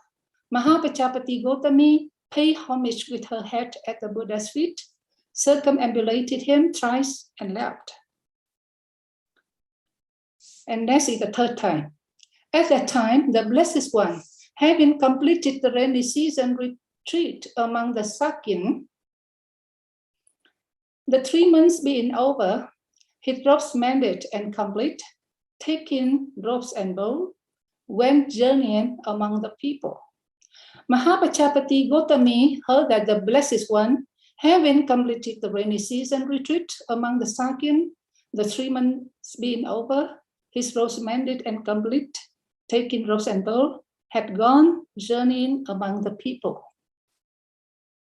Mahāpajāpatī Gotamī paid homage with her head at the Buddha's feet, circumambulated him thrice, and left. And next is the third time. At that time, the Blessed One, having completed the rainy season retreat among the Sakyan, the 3 months being over, his robes mended and complete, taking robes and bowl, went journeying among the people. Mahāpajāpatī Gotamī heard that the Blessed One, having completed the rainy season retreat among the Sakyan, the 3 months being over, his robes mended and complete, taking robes and bowl, had gone journeying among the people.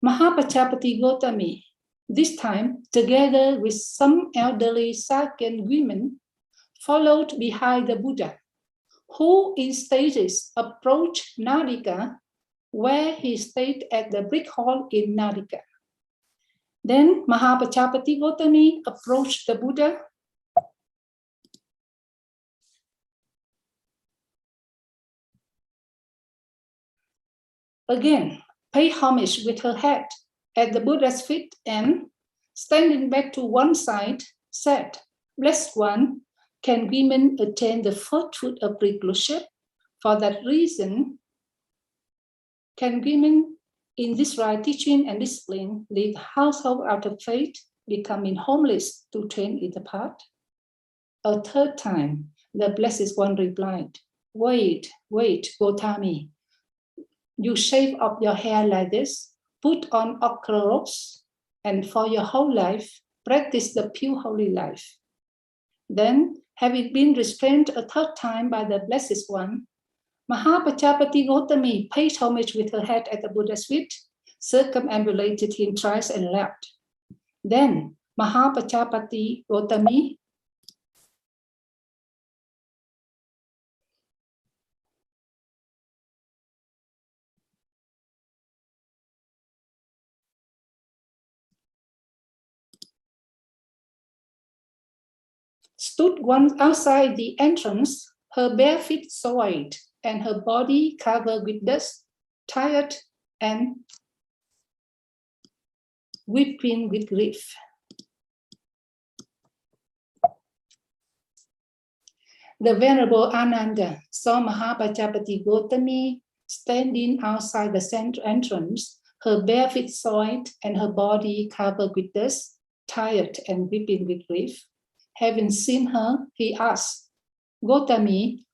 Mahāpajāpatī Gotamī, this time together with some elderly Sakyan women, followed behind the Buddha, who in stages approached Nadika, where he stayed at the brick hall in Nadika. Then Mahāpajāpatī Gotamī approached the Buddha again, paid homage with her head at the Buddha's feet, and standing back to one side, said, Blessed One, can women attain the fourth fruit of reclusive? For that reason, can women in this right teaching and discipline leave the household out of faith, becoming homeless to train in the path? A third time, the Blessed One replied, wait, Gotamī. You shave up your hair like this, put on ochre robes, and for your whole life, practice the pure holy life. Then, having been restrained a third time by the Blessed One, Mahāpajāpatī Gotamī paid homage with her head at the Buddha's feet, circumambulated him thrice and left. Then Mahāpajāpatī Gotamī stood once outside the entrance, her bare feet soiled and her body covered with dust, tired and weeping with grief. The Venerable Ananda saw Mahāpajāpatī Gotamī standing outside the entrance, her bare feet soiled and her body covered with dust, tired and weeping with grief. Having seen her, he asked, Gotamī,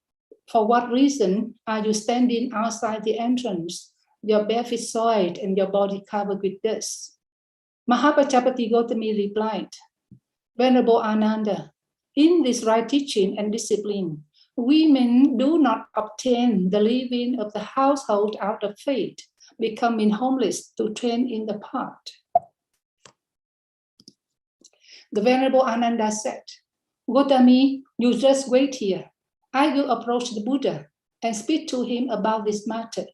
for what reason are you standing outside the entrance, your bare feet soiled and your body covered with dust? Mahāpajāpatī Gotamī replied, Venerable Ananda, in this right teaching and discipline, women do not obtain the living of the household out of faith, becoming homeless to train in the path. The Venerable Ananda said, Gotamī, you just wait here. I will approach the Buddha and speak to him about this matter.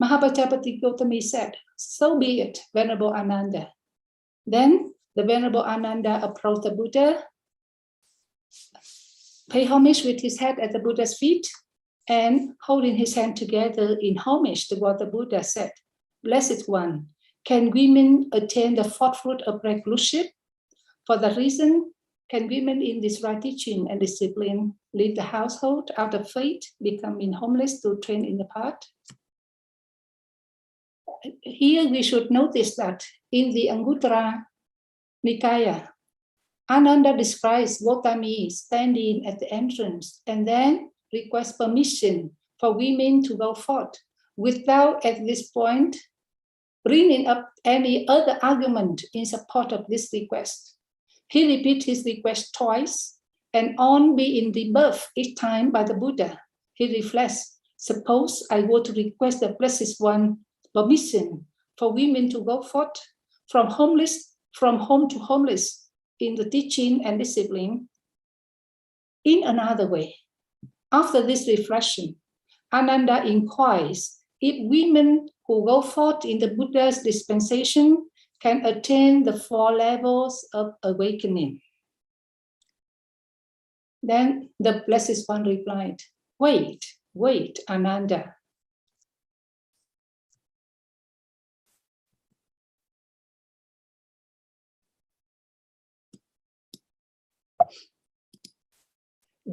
Mahāpajāpatī Gotamī said, so be it, Venerable Ananda. Then the Venerable Ananda approached the Buddha, paid homage with his head at the Buddha's feet, and holding his hand together in homage toward the Buddha said, Blessed One, can women attain the fourth fruit of reclusive? For that reason, can women in this right teaching and discipline leave the household out of faith, becoming homeless to train in the path? Here we should notice that in the Anguttara Nikaya, Ananda describes Gotamī standing at the entrance and then requests permission for women to go forth without at this point bringing up any other argument in support of this request. He repeats his request twice, and on being rebuffed each time by the Buddha, he reflects, suppose I were to request the Blessed One permission for women to go forth from home to homeless in the teaching and discipline in another way. After this reflection, Ananda inquires if women who go forth in the Buddha's dispensation can attain the 4 levels of awakening. Then the Blessed One replied, wait, Ananda.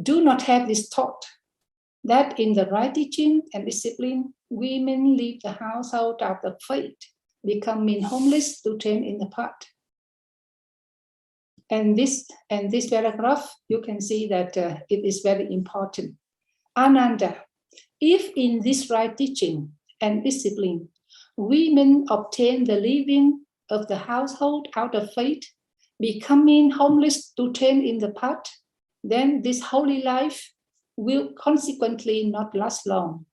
Do not have this thought that in the right teaching and discipline, women leave the household out of faith, becoming homeless to train in the path. And this paragraph, you can see that it is very important. Ananda, if in this right teaching and discipline, women obtain the living of the household out of faith, becoming homeless to train in the path, then this holy life will consequently not last long.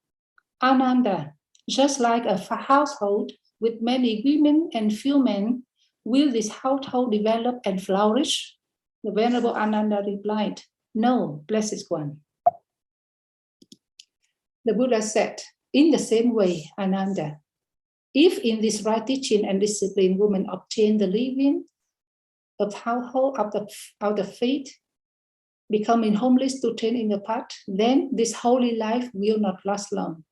Ananda, just like a household with many women and few men, will this household develop and flourish? The Venerable Ananda replied, no, Blessed One. The Buddha said, in the same way, Ananda, if in this right teaching and discipline women obtain the living of household out of faith, becoming homeless to train in the path, then this holy life will not last long.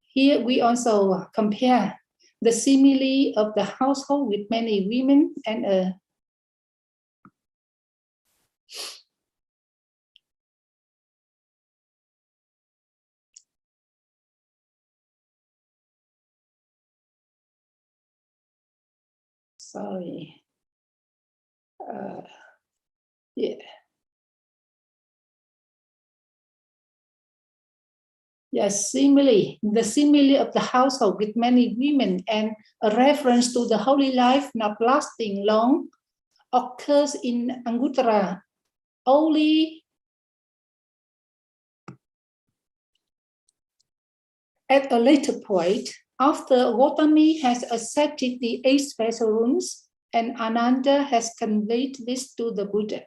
Here we also compare the simile of the household with many women and a simile, the simile of the household with many women and a reference to the holy life not lasting long occurs in Anguttara only at a later point, after Gotamī has accepted the 8 special rules and Ananda has conveyed this to the Buddha.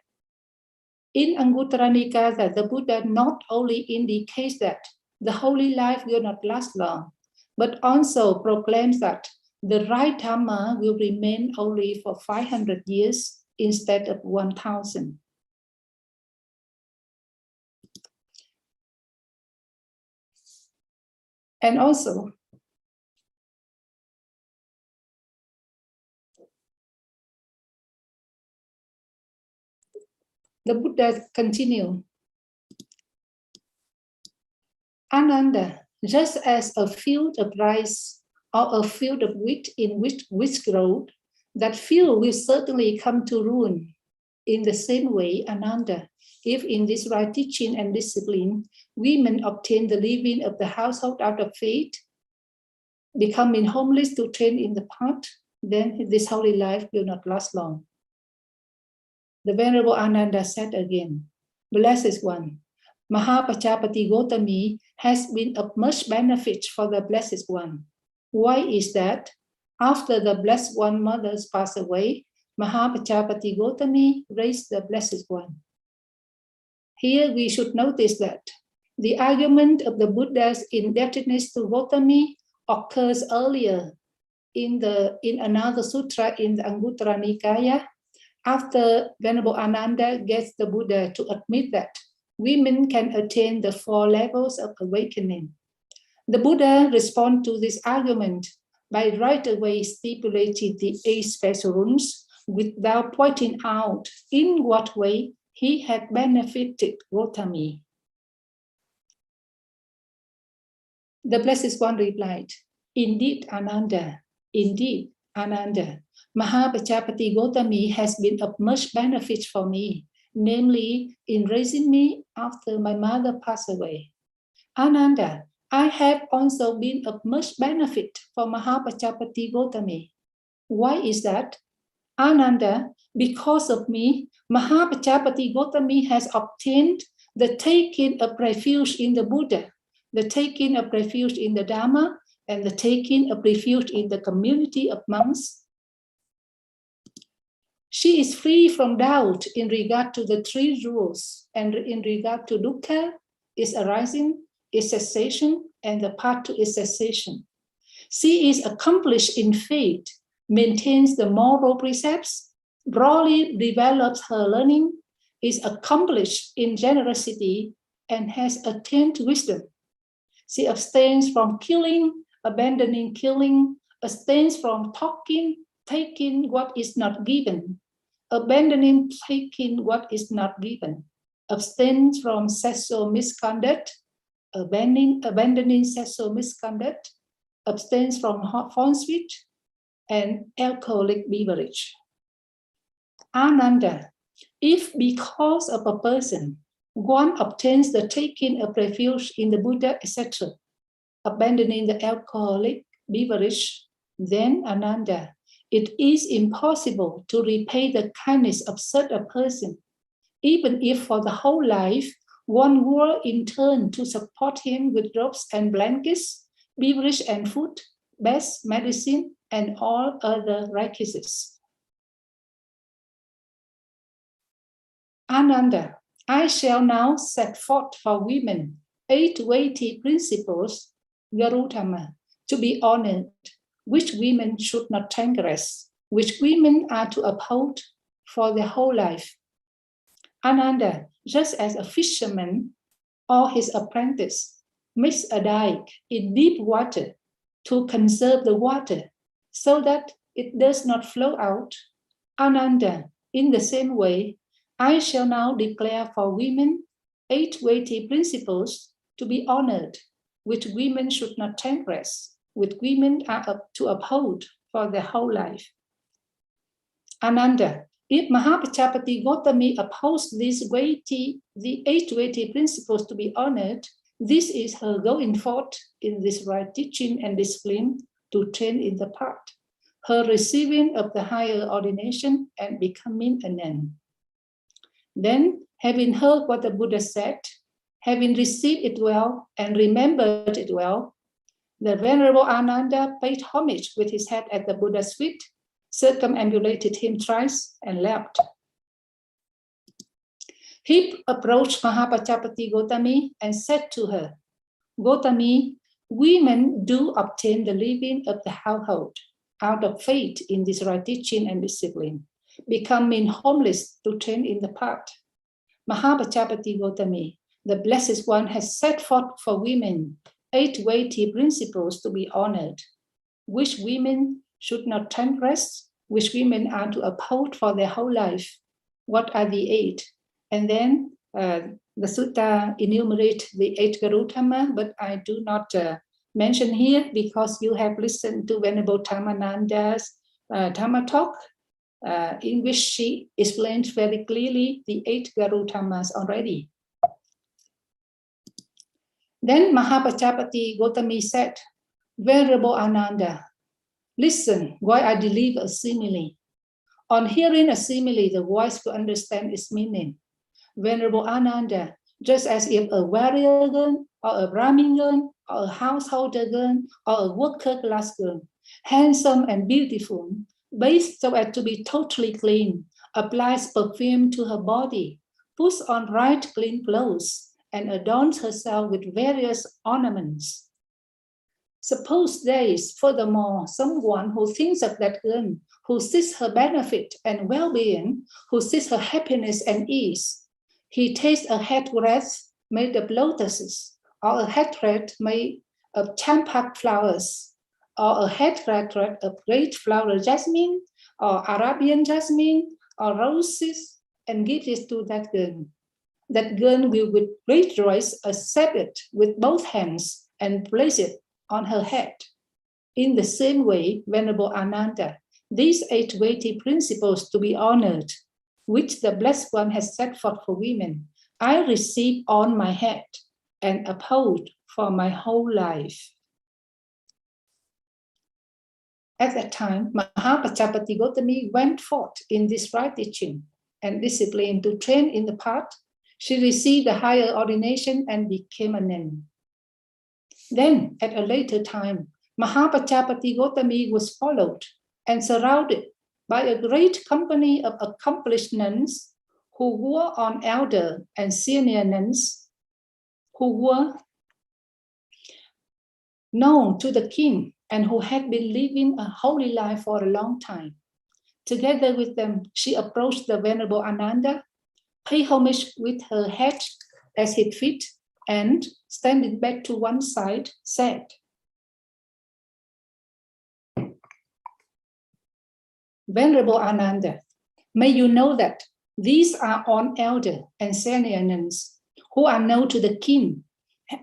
In Anguttara Nikaya, the Buddha not only indicates that the holy life will not last long, but also proclaims that the right Dhamma will remain only for 500 years instead of 1,000. And also, the Buddha continued, Ananda, just as a field of rice or a field of wheat in which grow, that field will certainly come to ruin. In the same way, Ananda, if in this right teaching and discipline, women obtain the living of the household out of faith, becoming homeless to train in the path, then this holy life will not last long. The Venerable Ananda said again, Blessed One, Mahāpajāpatī Gotamī has been of much benefit for the Blessed One. Why is that? After the Blessed One mothers passed away, Mahāpajāpatī Gotamī raised the Blessed One. Here we should notice that the argument of the Buddha's indebtedness to Gotamī occurs earlier in another sutra in the Anguttara Nikaya, after Venerable Ananda gets the Buddha to admit that women can attain the 4 levels of awakening. The Buddha responds to this argument by right away stipulating the 8 special rules without pointing out in what way he had benefited Gotamī. The Blessed One replied, Indeed, Ananda, Mahāpajāpatī Gotamī has been of much benefit for me, namely in raising me after my mother passed away. Ananda, I have also been of much benefit for Mahāpajāpatī Gotamī. Why is that? Ananda, because of me, Mahāpajāpatī Gotamī has obtained the taking of refuge in the Buddha, the taking of refuge in the Dhamma, and the taking of refuge in the community of monks. She is free from doubt in regard to the 3 rules and in regard to dukkha, its arising, its cessation, and the path to its cessation. She is accomplished in faith, maintains the moral precepts, broadly develops her learning, is accomplished in generosity, and has attained wisdom. She abstains from killing, abandoning killing, abstains from taking what is not given, abandoning taking what is not given, abstains from sexual misconduct, abandoning sexual misconduct, abstains from false speech, and alcoholic beverage. Ananda, if because of a person, one obtains the taking of refuge in the Buddha, etc., abandoning the alcoholic beverage, then Ananda, it is impossible to repay the kindness of such a person, even if for the whole life one were in turn to support him with robes and blankets, beverage and food, best medicine, and all other requisites. Ananda, I shall now set forth for women 8 weighty principles, Garutama, to be honored, which women should not transgress, which women are to uphold for their whole life. Ananda, just as a fisherman or his apprentice makes a dike in deep water to conserve the water so that it does not flow out, Ananda, in the same way, I shall now declare for women 8 weighty principles to be honored, which women should not transgress, which women are to uphold for their whole life. Ananda, if Mahāpajāpatī Gotamī upholds the 8 weighty principles to be honored, this is her going forth in this right teaching and discipline to train in the path, her receiving of the higher ordination and becoming a nun. Then, Having heard what the Buddha said, having received it well and remembered it well, the Venerable Ananda paid homage with his head at the Buddha's feet, circumambulated him thrice, and left. He approached Mahāpajāpatī Gotamī and said to her, Gotamī, women do obtain the living of the household out of faith in this right teaching and discipline, becoming homeless to train in the path. Mahāpajāpatī Gotamī, the Blessed One, has set forth for women 8 weighty principles to be honored, which women should not transgress, which women are to uphold for their whole life. What are the 8? And then the sutta enumerate the 8 Garutama, but I do not mention here because you have listened to Venerable Dhammananda's Dhamma talk, in which she explained very clearly the 8 Garutamas already. Then Mahāpajāpatī Gotamī said, Venerable Ananda, listen while I deliver a simile. On hearing a simile, the wise will understand its meaning. Venerable Ananda, just as if a warrior girl, or a Brahmin girl, or a householder girl, or a worker class girl, handsome and beautiful, bathed so as to be totally clean, applies perfume to her body, puts on bright clean clothes, and adorns herself with various ornaments. Suppose there is furthermore someone who thinks of that girl, who seeks her benefit and well-being, who seeks her happiness and ease. He takes a headdress made of lotuses, or a headdress made of champak flowers, or a headdress of great flower jasmine, or Arabian jasmine, or roses, and gives it to that girl. That girl will with great joy accept it with both hands and place it on her head. In the same way, Venerable Ananda, these 8 weighty principles to be honored, which the Blessed One has set forth for women, I receive on my head and uphold for my whole life. At that time, Mahāpajāpatī Gotamī went forth in this right teaching and discipline to train in the path. She received a higher ordination and became a nun. Then, at a later time, Mahāpajāpatī Gotamī was followed and surrounded by a great company of accomplished nuns who were on elder and senior nuns who were known to the king and who had been living a holy life for a long time. Together with them, she approached the Venerable Ananda, paid homage with her head as his feet, and, standing back to one side, said, Venerable Ananda, may you know that these are all elder and senior nuns who are known to the king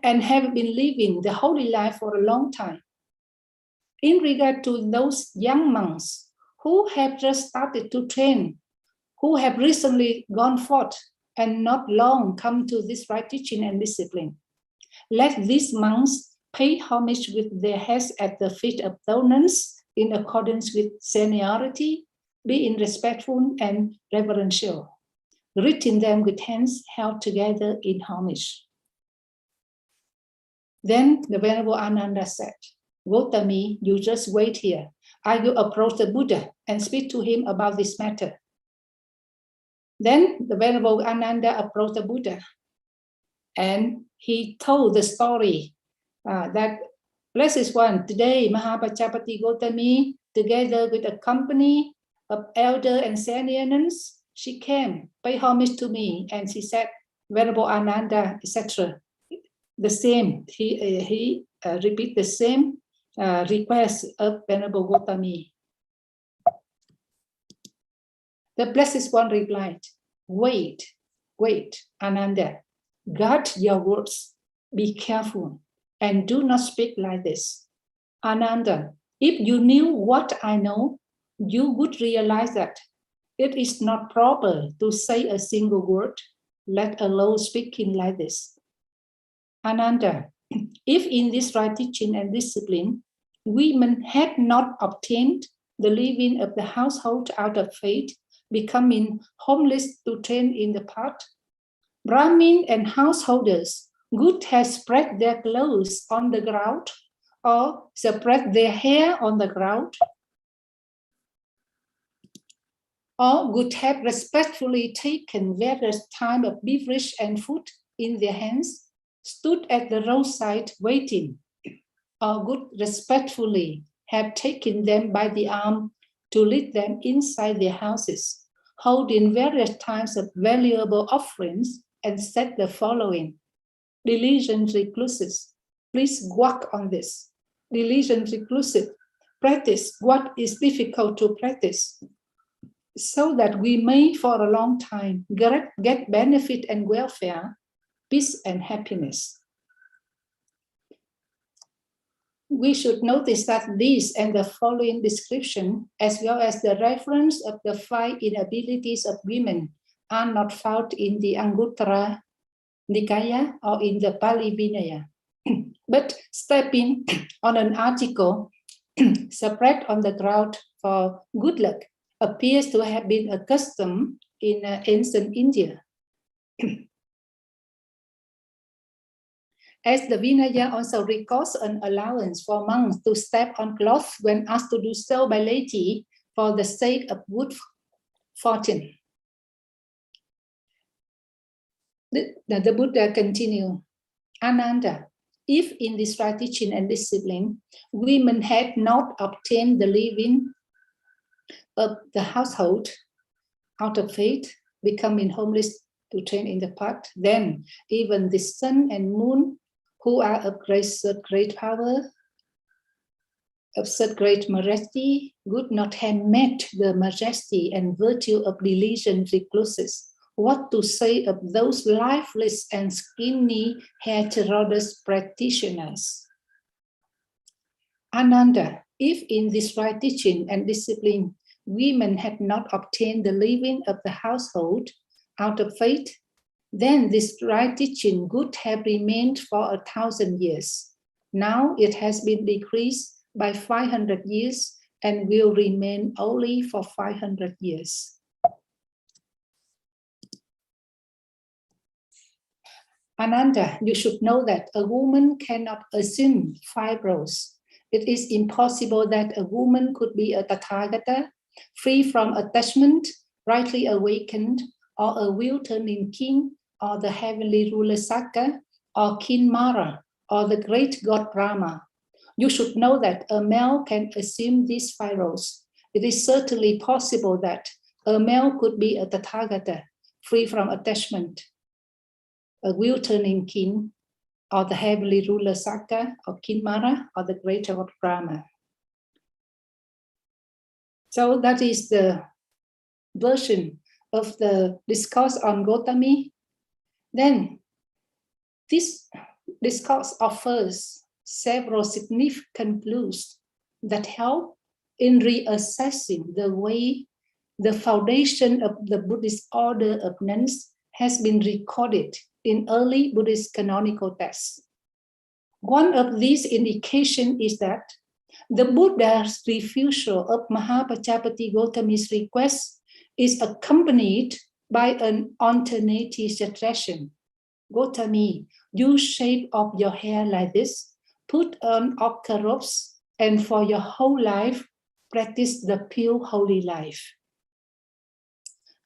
and have been living the holy life for a long time. In regard to those young monks who have just started to train, who have recently gone forth and not long come to this right teaching and discipline, let these monks pay homage with their heads at the feet of those nuns in accordance with seniority, being respectful and reverential, greeting them with hands held together in homage. Then the Venerable Ananda said, Gotamī, you just wait here. I will approach the Buddha and speak to him about this matter. Then the Venerable Ananda approached the Buddha and he told the story that Blessed One, today Mahāpajāpatī Gotamī, together with a company of elder and senior nuns, she came, paid homage to me, and she said, Venerable Ananda, etc. The same, he repeat the same request of Venerable Gotamī. The Blessed One replied, wait, Ananda, guard your words, be careful, and do not speak like this. Ananda, if you knew what I know, you would realize that it is not proper to say a single word, let alone speaking like this. Ananda, if in this right teaching and discipline, women had not obtained the living of the household out of faith, becoming homeless to train in the path, Brahmin and householders would have spread their clothes on the ground or spread their hair on the ground, or would have respectfully taken various types of beverage and food in their hands, stood at the roadside waiting, or would respectfully have taken them by the arm to lead them inside their houses, holding various types of valuable offerings, and said the following: diligent recluses, please work on this. Diligent reclusive, practice what is difficult to practice, so that we may for a long time get benefit and welfare, peace and happiness. We should notice that these and the following description, as well as the reference of the 5 inabilities of women, are not found in the Anguttara Nikaya or in the Pali Vinaya. But stepping on an article spread on the ground for good luck appears to have been a custom in ancient India. As the Vinaya also records an allowance for monks to step on cloth when asked to do so by laity for the sake of good fortune. The Buddha continued, Ananda, if in this right teaching and discipline, women had not obtained the living of the household out of faith, becoming homeless to train in the path, then even the sun and moon, who are of great power, of such great majesty, would not have met the majesty and virtue of diligent recluses. What to say of those lifeless and skinny heterodox practitioners? Ananda, if in this right teaching and discipline, women had not obtained the living of the household out of faith, then this right teaching would have remained for 1,000 years. Now it has been decreased by 500 years and will remain only for 500 years. Ananda, you should know that a woman cannot assume 5 roles. It is impossible that a woman could be a Tathagata, free from attachment, rightly awakened, or a will-turning king, or the heavenly ruler Sakka, or King Mara, or the great god Brahma. You should know that a male can assume these 5 roles. It is certainly possible that a male could be a Tathagata, free from attachment, a will-turning king, or the heavenly ruler Sakka, or King Mara, or the great god Brahma. So that is the version of the discourse on Gotamī. Then this discourse offers several significant clues that help in reassessing the way the foundation of the Buddhist order of nuns has been recorded in early Buddhist canonical texts. One of these indications is that the Buddha's refusal of Mahāpajāpatī Gotamī's request is accompanied by an alternative suggestion. Gotamī, you shape up your hair like this, put on ochre robes, and for your whole life, practice the pure holy life.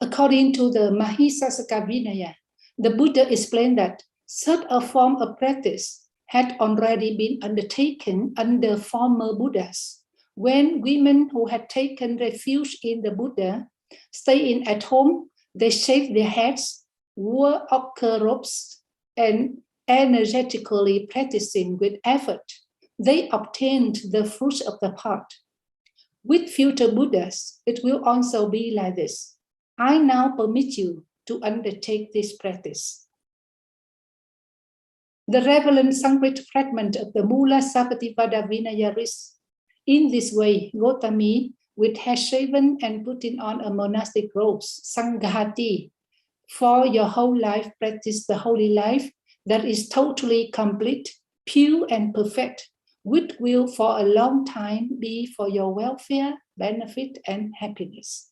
According to the Mahīsasaka Vinaya, the Buddha explained that such a form of practice had already been undertaken under former Buddhas, when women who had taken refuge in the Buddha, staying at home, they shaved their heads, wore ochre robes, and energetically practicing with effort, they obtained the fruits of the path. With future Buddhas, it will also be like this. I now permit you to undertake this practice. The relevant Sanskrit fragment of the Mula Sapativada Vinaya reads, in this way, Gotamī, with hair shaven and putting on a monastic robes, Sanghati, for your whole life practice the holy life that is totally complete, pure and perfect, which will for a long time be for your welfare, benefit, and happiness.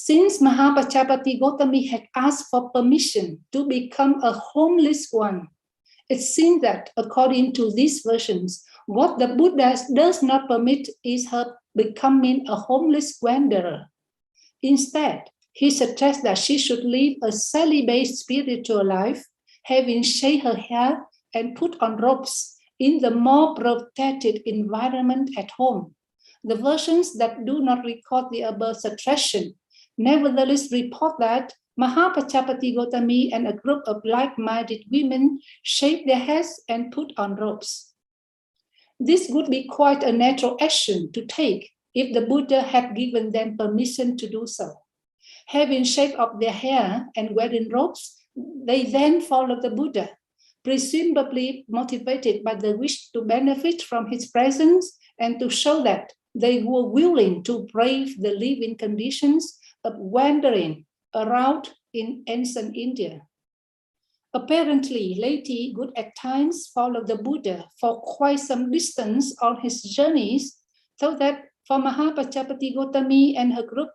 Since Mahāpajāpatī Gotamī had asked for permission to become a homeless one, it seems that according to these versions, what the Buddha does not permit is her becoming a homeless wanderer. Instead, he suggests that she should live a celibate spiritual life, having shaved her hair and put on robes in the more protected environment at home. The versions that do not record the above suggestion nevertheless report that Mahāpajāpatī Gotamī and a group of like-minded women shaved their heads and put on robes. This would be quite a natural action to take if the Buddha had given them permission to do so. Having shaved off their hair and wearing robes, they then followed the Buddha, presumably motivated by the wish to benefit from his presence and to show that they were willing to brave the living conditions of wandering around in ancient India. Apparently, laity would at times follow the Buddha for quite some distance on his journeys, so that for Mahāpajāpatī Gotamī and her group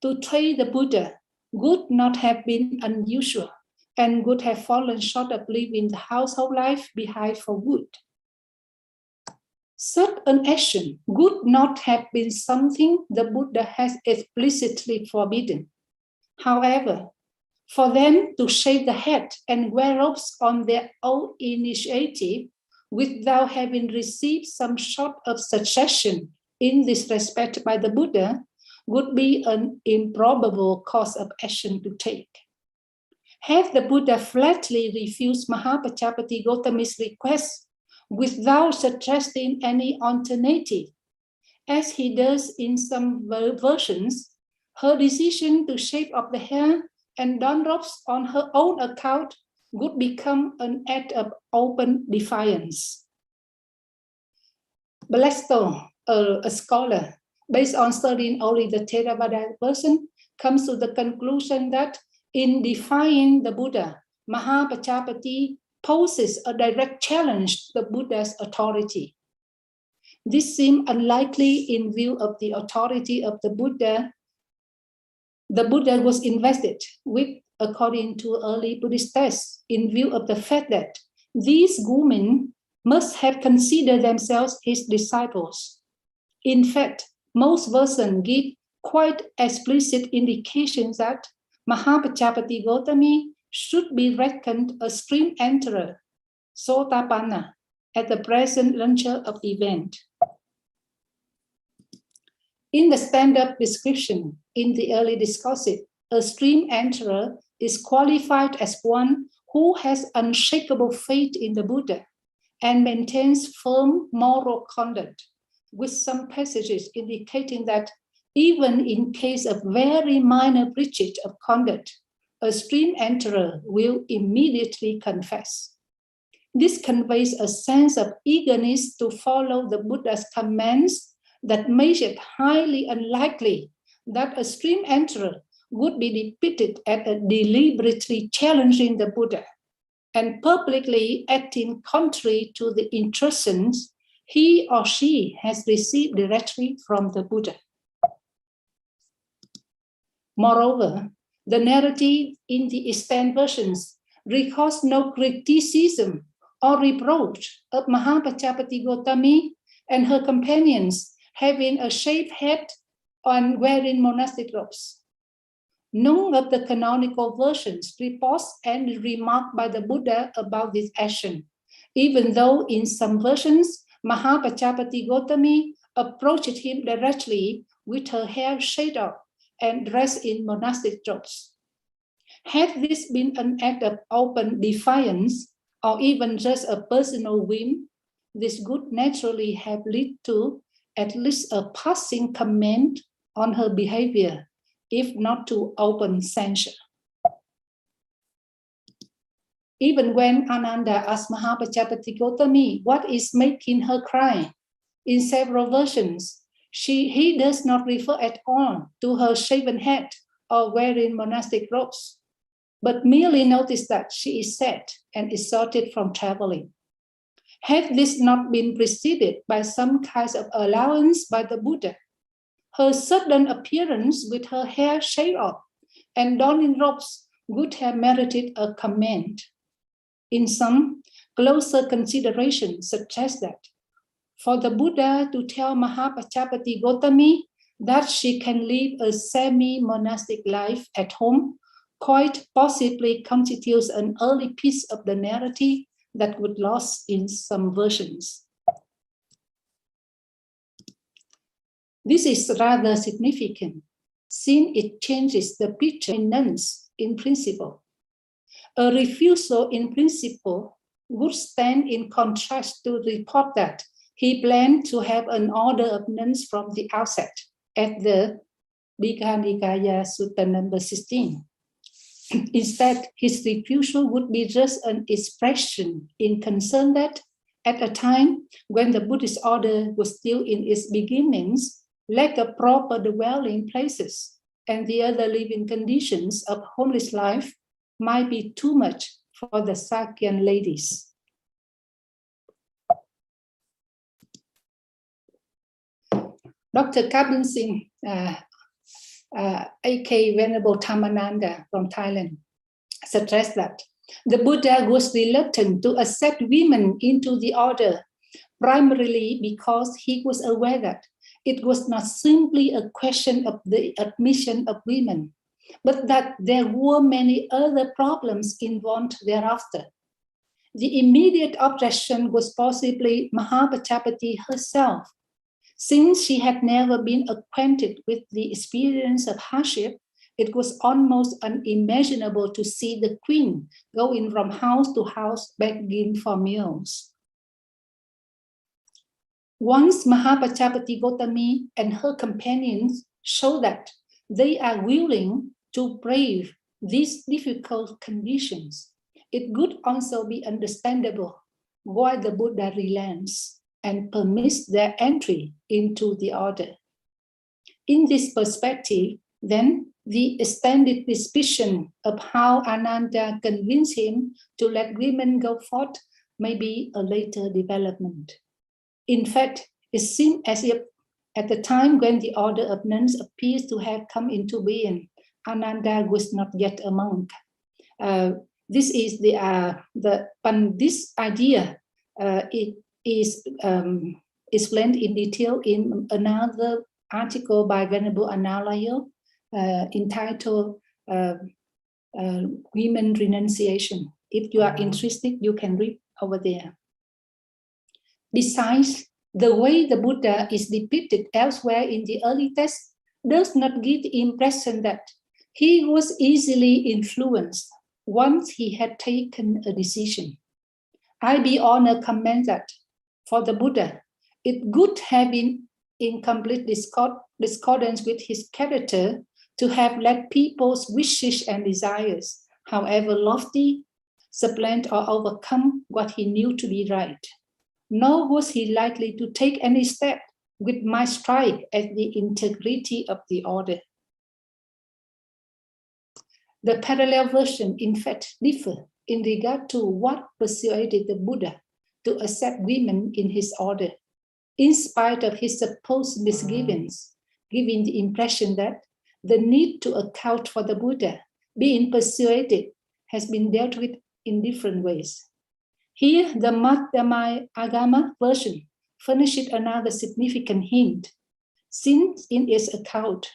to train the Buddha would not have been unusual and would have fallen short of living the household life behind for wood. Such an action would not have been something the Buddha has explicitly forbidden. However, for them to shave the head and wear robes on their own initiative without having received some sort of suggestion in this respect by the Buddha would be an improbable course of action to take. Had the Buddha flatly refused Mahāpajāpatī Gotamī's request without suggesting any alternative, as he does in some versions, her decision to shave off the hair and don robes on her own account would become an act of open defiance. Blackstone, a scholar, based on studying only the Theravada version, comes to the conclusion that in defying the Buddha, Mahāpajāpatī poses a direct challenge to the Buddha's authority. This seems unlikely in view of the authority of the Buddha. The Buddha was invested with, according to early Buddhist texts, in view of the fact that these women must have considered themselves his disciples. In fact, most versions give quite explicit indications that Mahāpajāpatī Gotamī should be reckoned a stream enterer, Sotapanna, at the present juncture of event. In the standard description in the early discourses, a stream enterer is qualified as one who has unshakable faith in the Buddha and maintains firm moral conduct, with some passages indicating that even in case of very minor breaches of conduct, a stream enterer will immediately confess. This conveys a sense of eagerness to follow the Buddha's commands that makes it highly unlikely that a stream enterer would be depicted as deliberately challenging the Buddha and publicly acting contrary to the instructions he or she has received directly from the Buddha. Moreover, the narrative in the extant versions records no criticism or reproach of Mahāpajāpatī Gotamī and her companions having a shaved head and wearing monastic robes. None of the canonical versions reports any remark by the Buddha about this action, even though in some versions, Mahāpajāpatī Gotamī approached him directly with her hair shaved off and dressed in monastic robes. Had this been an act of open defiance, or even just a personal whim, this would naturally have led to at least a passing comment on her behavior, if not to open censure. Even when Ananda asked Mahāpajāpatī Gotamī what is making her cry, in several versions, he does not refer at all to her shaven head or wearing monastic robes, but merely notice that she is sad and exhausted from traveling. Had this not been preceded by some kinds of allowance by the Buddha, Her sudden appearance with her hair shaved off and donning robes would have merited a comment. In some, closer consideration suggests that for the Buddha to tell Mahāpajāpatī Gotamī that she can live a semi-monastic life at home quite possibly constitutes an early piece of the narrative that would lost in some versions. This is rather significant, since it changes the picture in nuns in principle. A refusal in principle would stand in contrast to the report that he planned to have an order of nuns from the outset at the Digha Nikaya Sutta number 16. Instead, his refusal would be just an expression in concern that at a time when the Buddhist order was still in its beginnings, lack of proper dwelling places and the other living conditions of homeless life might be too much for the Sakyan ladies. Dr. Kabin Singh, a.k.a. Venerable Thammananda from Thailand, suggests that the Buddha was reluctant to accept women into the order, primarily because he was aware that it was not simply a question of the admission of women, but that there were many other problems involved thereafter. The immediate objection was possibly Mahāpajāpatī herself. Since she had never been acquainted with the experience of hardship, it was almost unimaginable to see the queen going from house to house begging for meals. Once Mahāpajāpatī Gotamī and her companions show that they are willing to brave these difficult conditions, it would also be understandable why the Buddha relents and permits their entry into the order. In this perspective, then, the extended description of how Ananda convinced him to let women go forth may be a later development. In fact, it seems as if at the time when the order of nuns appears to have come into being, Ananda was not yet a monk. This is this idea. It is explained in detail in another article by Venerable Analayo entitled Women Renunciation. If you are interested, you can read over there. Besides, the way the Buddha is depicted elsewhere in the early text does not give the impression that he was easily influenced once he had taken a decision. I.B. Honor comments that for the Buddha, it would have been in complete discordance with his character to have let people's wishes and desires, however lofty, supplant or overcome what he knew to be right. Nor was he likely to take any step which might strike at the integrity of the order. The parallel version, in fact, differ in regard to what persuaded the Buddha to accept women in his order, in spite of his supposed misgivings, giving the impression that the need to account for the Buddha being persuaded has been dealt with in different ways. Here, the Madhyamā Agama version furnishes another significant hint, since in its account,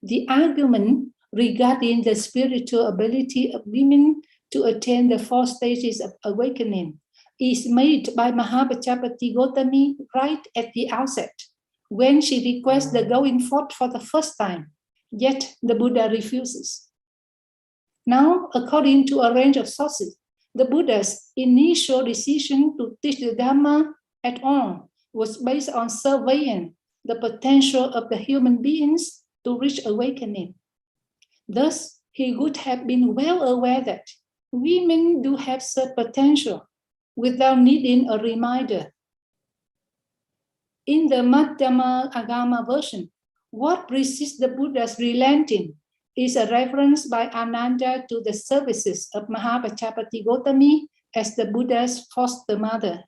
the argument regarding the spiritual ability of women to attain the 4 stages of awakening is made by Mahāpajāpatī Gotamī right at the outset, when she requests the going forth for the first time, yet the Buddha refuses. Now, according to a range of sources, the Buddha's initial decision to teach the Dhamma at all was based on surveying the potential of the human beings to reach awakening. Thus, he would have been well aware that women do have such potential without needing a reminder. In the Madhyamā Agama version, what precedes the Buddha's relenting is a reference by Ananda to the services of Mahāpajāpatī Gotamī as the Buddha's foster mother.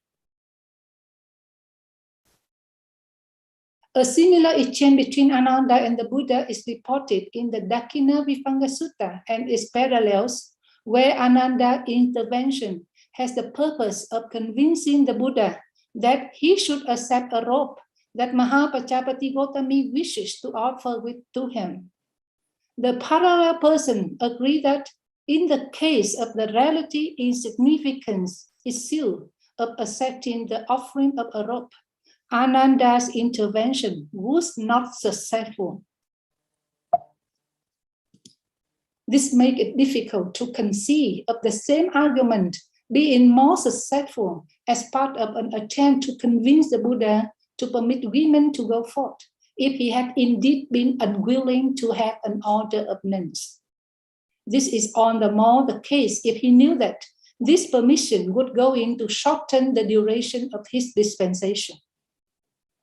A similar exchange between Ananda and the Buddha is reported in the Dakkhina Vipanga Sutta and its parallels, where Ananda's intervention has the purpose of convincing the Buddha that he should accept a robe that Mahāpajāpatī Gotamī wishes to offer to him. The parallel person agreed that in the case of the relative insignificance issue of accepting the offering of a robe, Ananda's intervention was not successful. This makes it difficult to conceive of the same argument being more successful as part of an attempt to convince the Buddha to permit women to go forth, if he had indeed been unwilling to have an order of nuns. This is all the more the case if he knew that this permission would go in to shorten the duration of his dispensation.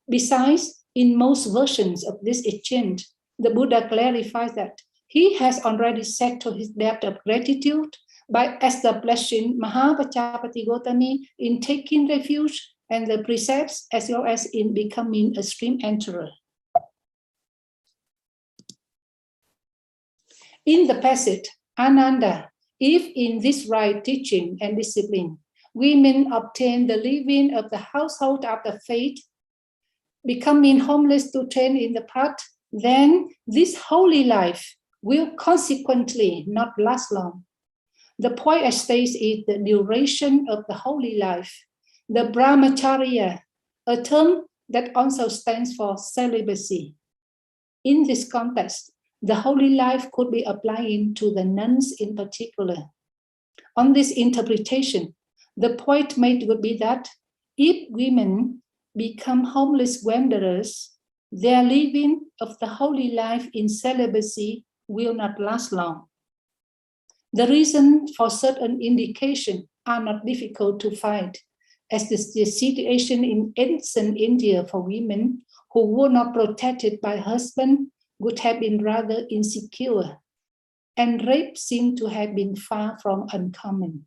Besides, in most versions of this exchange, the Buddha clarifies that he has already settled his debt of gratitude by establishing Mahāpajāpatī Gotamī in taking refuge and the precepts, as well as in becoming a stream enterer. In the passage, Ananda, if in this right teaching and discipline, women obtain the living of the household after faith, becoming homeless to train in the path, then this holy life will consequently not last long. The point I state is the duration of the holy life, the brahmacharya, a term that also stands for celibacy. In this context, the holy life could be applying to the nuns in particular. On this interpretation, the point made would be that if women become homeless wanderers, their living of the holy life in celibacy will not last long. The reasons for certain indication are not difficult to find, as the situation in ancient India for women who were not protected by husbands would have been rather insecure, and rape seemed to have been far from uncommon.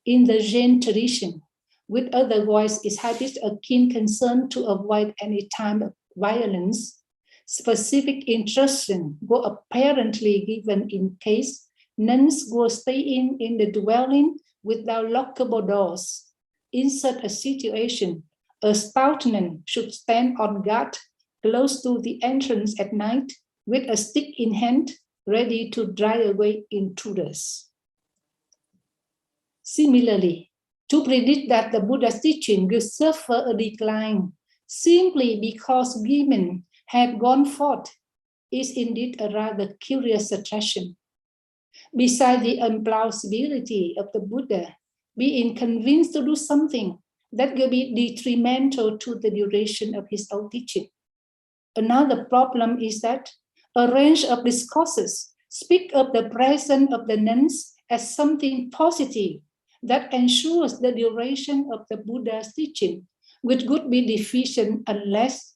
In the Jain tradition, which otherwise is habit a keen concern to avoid any time of violence, specific instructions were apparently given in case nuns were staying in the dwelling without lockable doors. In such a situation, a stout nun should stand on guard close to the entrance at night with a stick in hand, ready to drive away intruders. Similarly, to predict that the Buddha's teaching will suffer a decline simply because women have gone forth is indeed a rather curious suggestion. Besides the implausibility of the Buddha being convinced to do something that will be detrimental to the duration of his own teaching, another problem is that a range of discourses speak of the presence of the nuns as something positive that ensures the duration of the Buddha's teaching, which would be deficient unless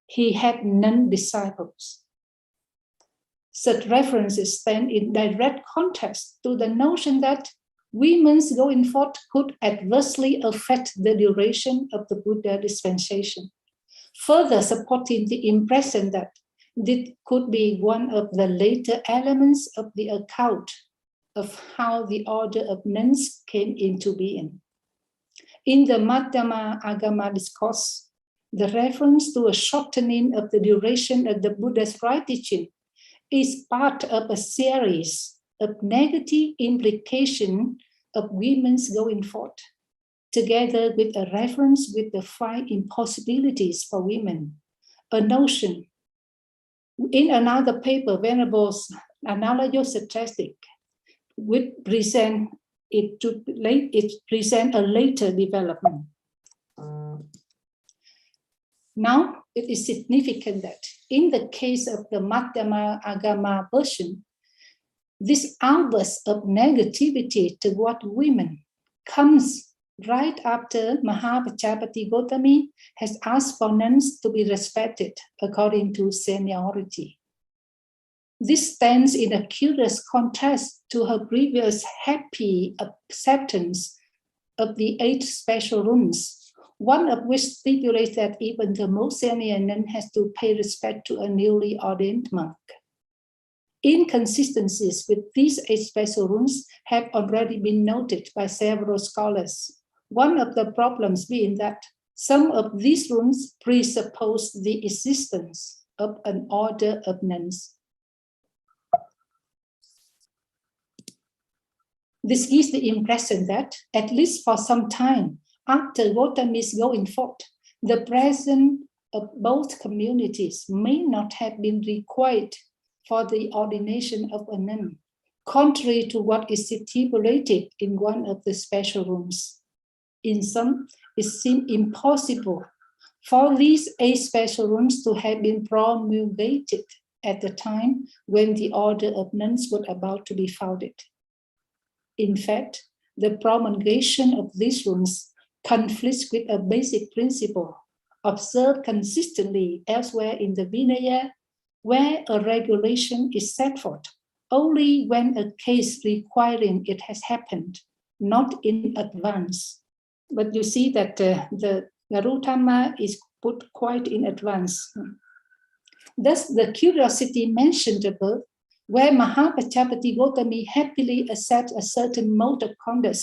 he had nun disciples. Such references stand in direct contrast to the notion that women's going forth could adversely affect the duration of the Buddha dispensation, further supporting the impression that this could be one of the later elements of the account of how the order of nuns came into being. In the Madhyama Agama discourse, the reference to a shortening of the duration of the Buddha's right teaching is part of a series of negative implications of women's going forth, together with a reference with the 5 impossibilities for women, a notion. In another paper, Venerable Analayo suggested, which present a later development. Now, it is significant that in the case of the Madhyama Agama version, this outburst of negativity toward women comes right after Mahāpajāpatī Gotamī has asked for nuns to be respected according to seniority. This stands in a curious contrast to her previous happy acceptance of the 8 special rules, one of which stipulates that even the most senior nun has to pay respect to a newly ordained monk. Inconsistencies with these 8 special rules have already been noted by several scholars. One of the problems being that some of these rules presuppose the existence of an order of nuns. This gives the impression that, at least for some time after Gotamī's going forth, the presence of both communities may not have been required for the ordination of a nun, contrary to what is stipulated in one of the special rooms. In some, it seemed impossible for these 8 special rooms to have been promulgated at the time when the order of nuns was about to be founded. In fact, the promulgation of these rules conflicts with a basic principle observed consistently elsewhere in the Vinaya, where a regulation is set forth only when a case requiring it has happened, not in advance. But you see that the Garutamma is put quite in advance. Thus, the curiosity mentioned above, where Mahāpajāpatī Gotamī happily accepts a certain mode of conduct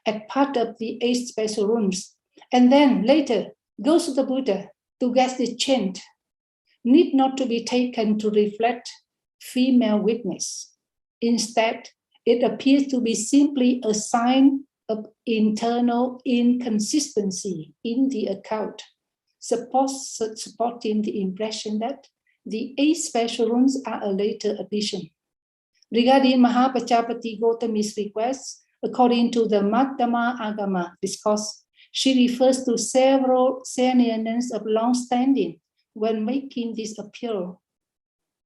as part of the 8 special rules, and then later goes to the Buddha to get the chant, need not to be taken to reflect female weakness. Instead, it appears to be simply a sign of internal inconsistency in the account, supporting the impression that the 8 special rules are a later addition. Regarding Mahāpajāpatī Gotamī's request, according to the Madhyama Agama discourse, she refers to several senior nuns of long standing when making this appeal.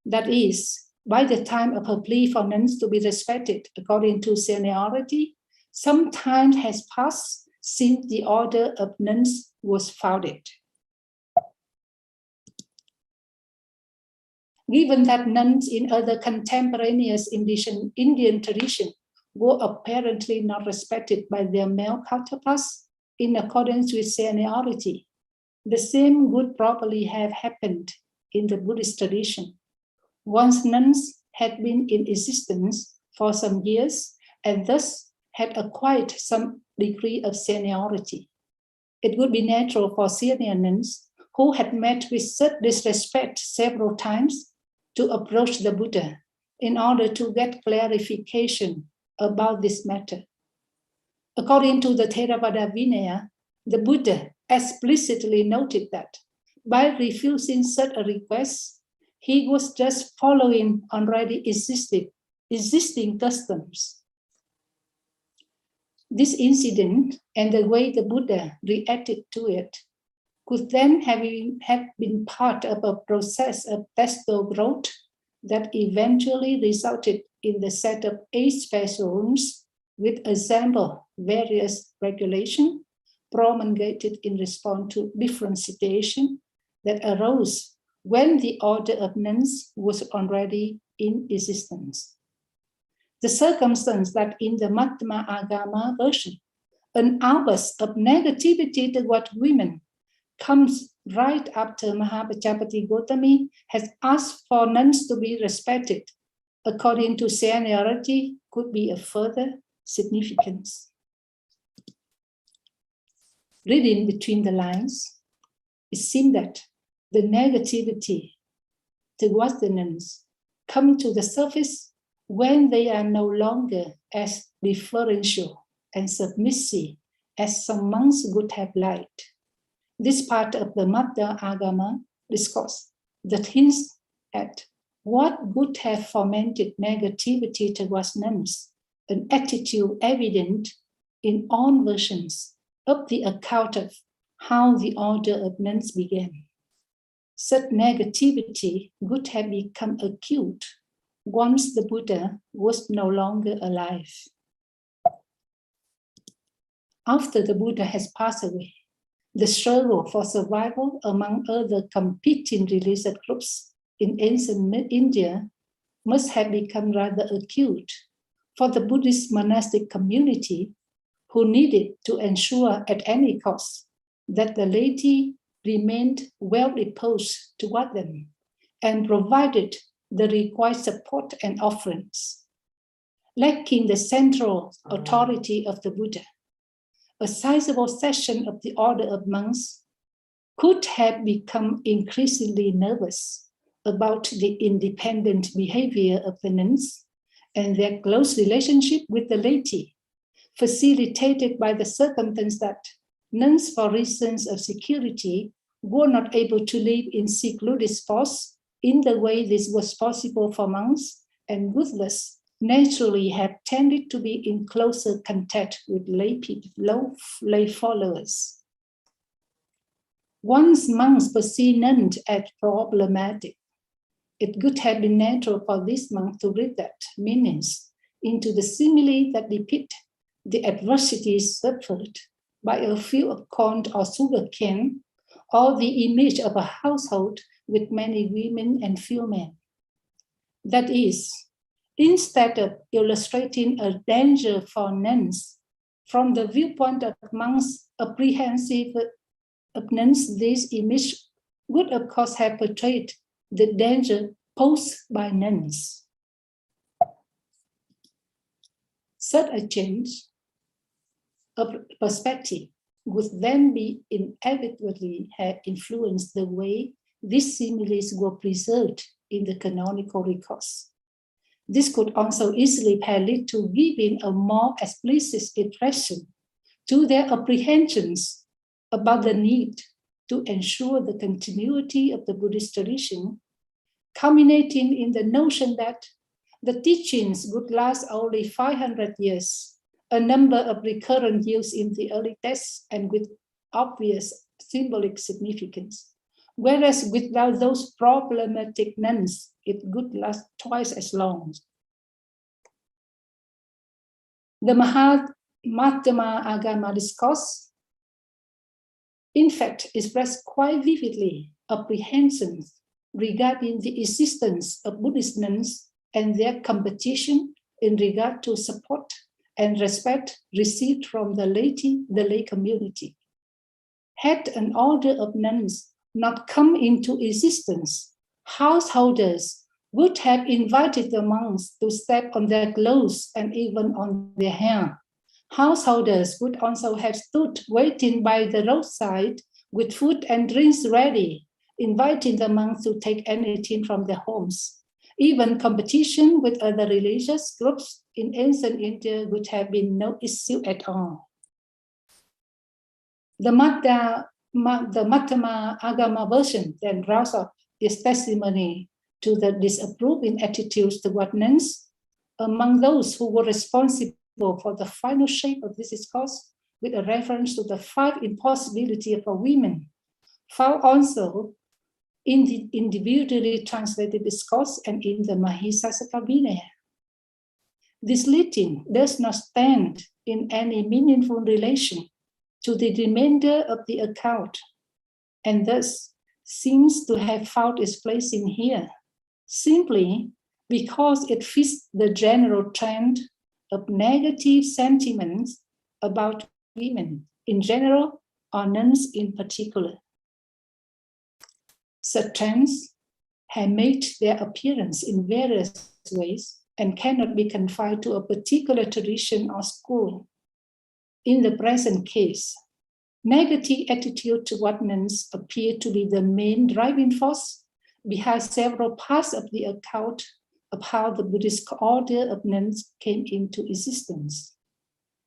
That is, by the time of her plea for nuns to be respected according to seniority, some time has passed since the order of nuns was founded. Given that nuns in other contemporaneous Indian tradition were apparently not respected by their male counterparts in accordance with seniority, the same would probably have happened in the Buddhist tradition. Once nuns had been in existence for some years and thus had acquired some degree of seniority, it would be natural for senior nuns who had met with such disrespect several times to approach the Buddha in order to get clarification about this matter. According to the Theravada Vinaya, the Buddha explicitly noted that by refusing such a request, he was just following already existing customs. This incident and the way the Buddha reacted to it could then have been part of a process of textual growth that eventually resulted in the set of 8 special rules with example various regulations promulgated in response to different situations that arose when the order of nuns was already in existence. The circumstance that in the Madhyama Agama version, an outburst of negativity toward women comes right after Mahāpajāpatī Gotamī has asked for nuns to be respected according to seniority could be of further significance. Reading between the lines, it seems that the negativity towards the nuns come to the surface when they are no longer as deferential and submissive as some monks would have liked. This part of the Madhya Agama discourse that hints at what would have fomented negativity towards nuns, an attitude evident in all versions of the account of how the order of nuns began. Such negativity would have become acute once the Buddha was no longer alive. After the Buddha has passed away, the struggle for survival among other competing religious groups in ancient India must have become rather acute for the Buddhist monastic community, who needed to ensure at any cost that the laity remained well disposed toward them and provided the required support and offerings. Lacking the central authority of the Buddha, a sizable section of the order of monks could have become increasingly nervous about the independent behavior of the nuns and their close relationship with the laity, facilitated by the circumstance that nuns, for reasons of security, were not able to live in secluded spots in the way this was possible for monks, and ruthless naturally have tended to be in closer contact with lay followers. Once monks perceived nuns as problematic, it could have been natural for these monks to read that meanings into the simile that depict the adversities suffered by a field of corn or sugar cane, or the image of a household with many women and few men. That is, instead of illustrating a danger for nuns from the viewpoint of monks apprehensive of nuns, this image would of course have portrayed the danger posed by nuns. Such a change of perspective would then be inevitably have influenced the way these similes were preserved in the canonical records. This could also easily have led to giving a more explicit expression to their apprehensions about the need to ensure the continuity of the Buddhist tradition, culminating in the notion that the teachings would last only 500 years, a number of recurrent use in the early texts and with obvious symbolic significance. Whereas without those problematic nuns, it would last twice as long. The Mahāpajāpatī discourse, in fact, expressed quite vividly apprehensions regarding the existence of Buddhist nuns and their competition in regard to support and respect received from the lay community. Had an order of nuns not come into existence, householders would have invited the monks to step on their clothes and even on their hair. Householders would also have stood waiting by the roadside with food and drinks ready, inviting the monks to take anything from their homes. Even competition with other religious groups in ancient India would have been no issue at all. The Mahāpajāpatī version then draws up its testimony to the disapproving attitudes toward nuns among those who were responsible for the final shape of this discourse, with a reference to the 5 impossibilities for women, found also in the individually translated discourse and in the Mahāsasaka Vinaya. This leading does not stand in any meaningful relation to the remainder of the account, and thus seems to have found its place in here, simply because it fits the general trend of negative sentiments about women in general or nuns in particular. Such trends have made their appearance in various ways and cannot be confined to a particular tradition or school. In the present case, negative attitude toward nuns appear to be the main driving force behind several parts of the account of how the Buddhist order of nuns came into existence.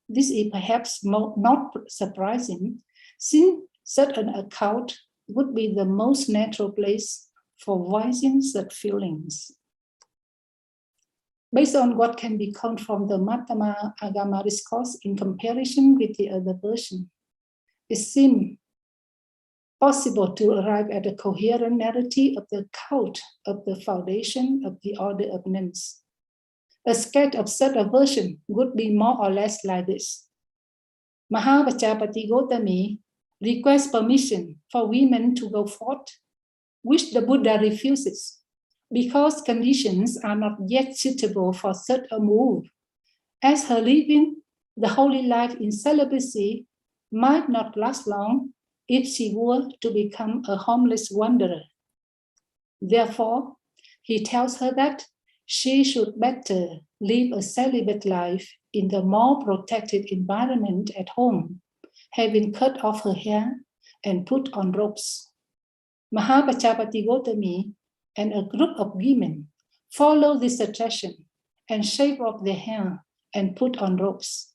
This is perhaps not surprising, since such an account would be the most natural place for voicing such feelings. Based on what can be called from the Mahāpajāpatī discourse in comparison with the other version, it seems possible to arrive at a coherent narrative of the account of the foundation of the order of nuns. A sketch of such a version would be more or less like this. Mahāpajāpatī Gotamī requests permission for women to go forth, which the Buddha refuses, because conditions are not yet suitable for such a move, as her living the holy life in celibacy might not last long if she were to become a homeless wanderer. Therefore, he tells her that she should better live a celibate life in the more protected environment at home, having cut off her hair and put on robes. Mahāpajāpatī Gotamī and a group of women follow this suggestion and shave off their hair and put on robes.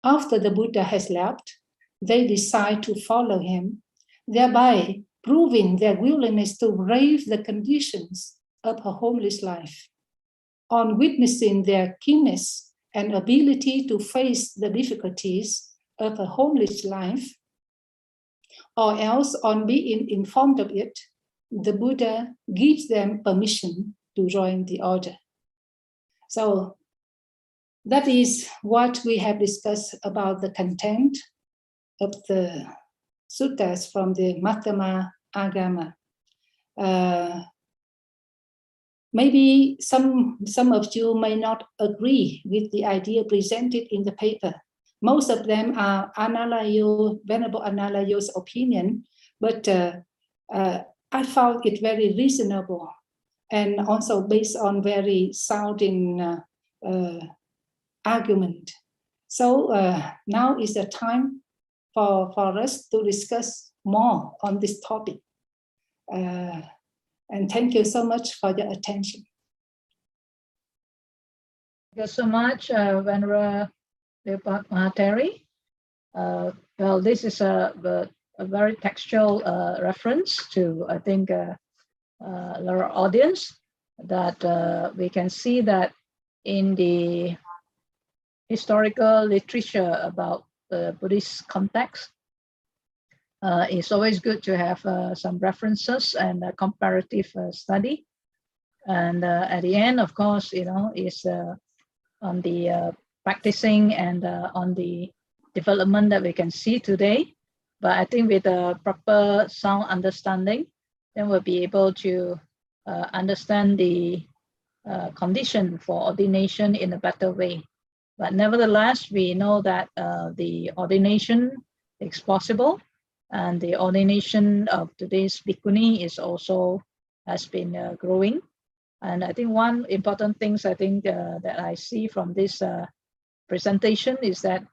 After the Buddha has left, they decide to follow him, thereby proving their willingness to brave the conditions of a homeless life. On witnessing their keenness and ability to face the difficulties of a homeless life, or else on being informed of it, the Buddha gives them permission to join the order. So that is what we have discussed about the content of the suttas from the Mattama Agama. Maybe some of you may not agree with the idea presented in the paper. Most of them are Venerable Analayo's opinion, but I found it very reasonable and also based on very sounding argument. So now is the time for us to discuss more on this topic. And thank you so much for your attention. Thank you so much, Venerable Mahateri. Well, this is a very textual reference to, I think, our audience, that we can see that in the historical literature about the Buddhist context, it's always good to have some references and a comparative study. And at the end, of course, is on the practicing and on the development that we can see today. But I think with a proper sound understanding, then we'll be able to understand the condition for ordination in a better way. But nevertheless, we know that the ordination is possible, and the ordination of today's bhikkhuni is also has been growing. And I think one important thing that I see from this presentation is that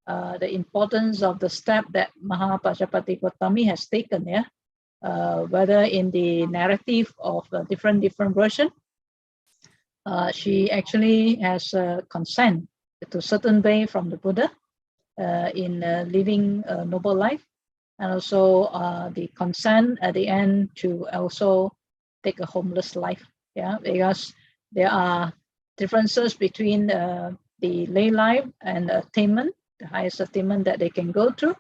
the importance of the step that Mahāpajāpatī Gotamī has taken, whether in the narrative of a different version, she actually has consent to certain way from the Buddha in living a noble life, and also the consent at the end to also take a homeless life. Because there are differences between the lay life and attainment, the highest attainment that they can go through,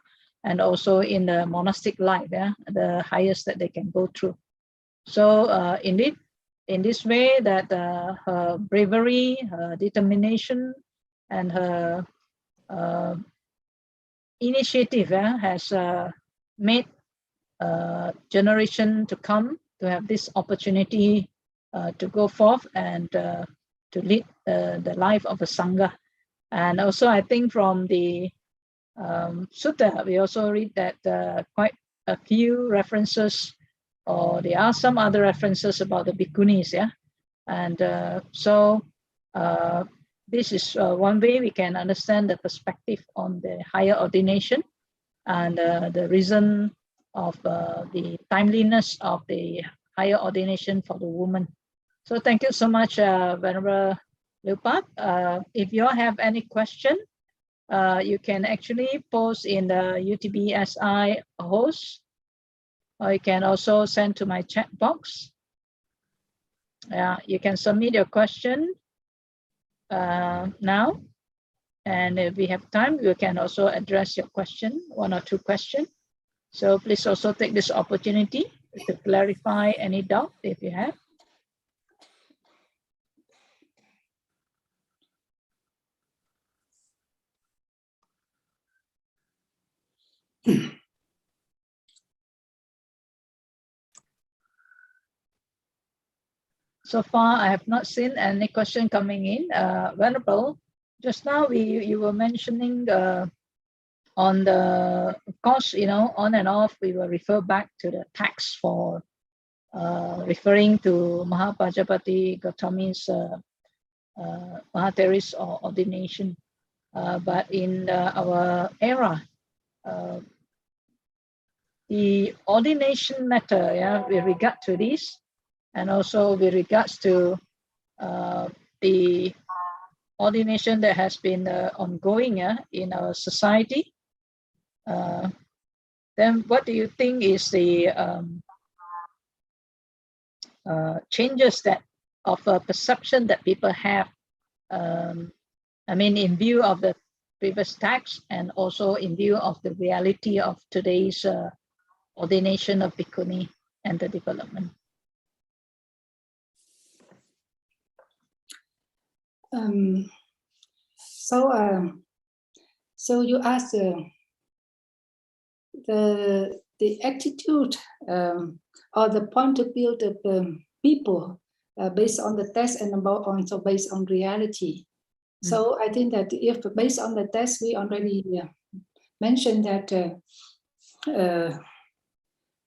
and also in the monastic life, the highest that they can go through. So indeed, in this way, that her bravery, her determination, and her initiative has made generation to come to have this opportunity to go forth and to lead the life of a Sangha. And also, I think from the sutta, we also read that quite a few references, or there are some other references about the bhikkhunis, and so this is one way we can understand the perspective on the higher ordination and the reason of the timeliness of the higher ordination for the woman. So thank you so much, Venerable Leopold. If you all have any question, you can actually post in the UTBSI host, or you can also send to my chat box. You can submit your question now, and if we have time, we can also address your question, 1 or 2 questions. So please also take this opportunity to clarify any doubt if you have. So far, I have not seen any question coming in. Venerable, just now you were mentioning on the, of course, on and off, we will refer back to the text for referring to Mahāpajāpatī Gotamī's Mahatheri's ordination. But in our era, the ordination matter, with regard to this, and also with regards to the ordination that has been ongoing in our society, then what do you think is the changes that of perception that people have? I mean, in view of the previous text and also in view of the reality of today's ordination of bhikkhuni and the development. So you ask the attitude or the point of view of people based on the text and also based on reality. So I think that if based on the text, we already mentioned that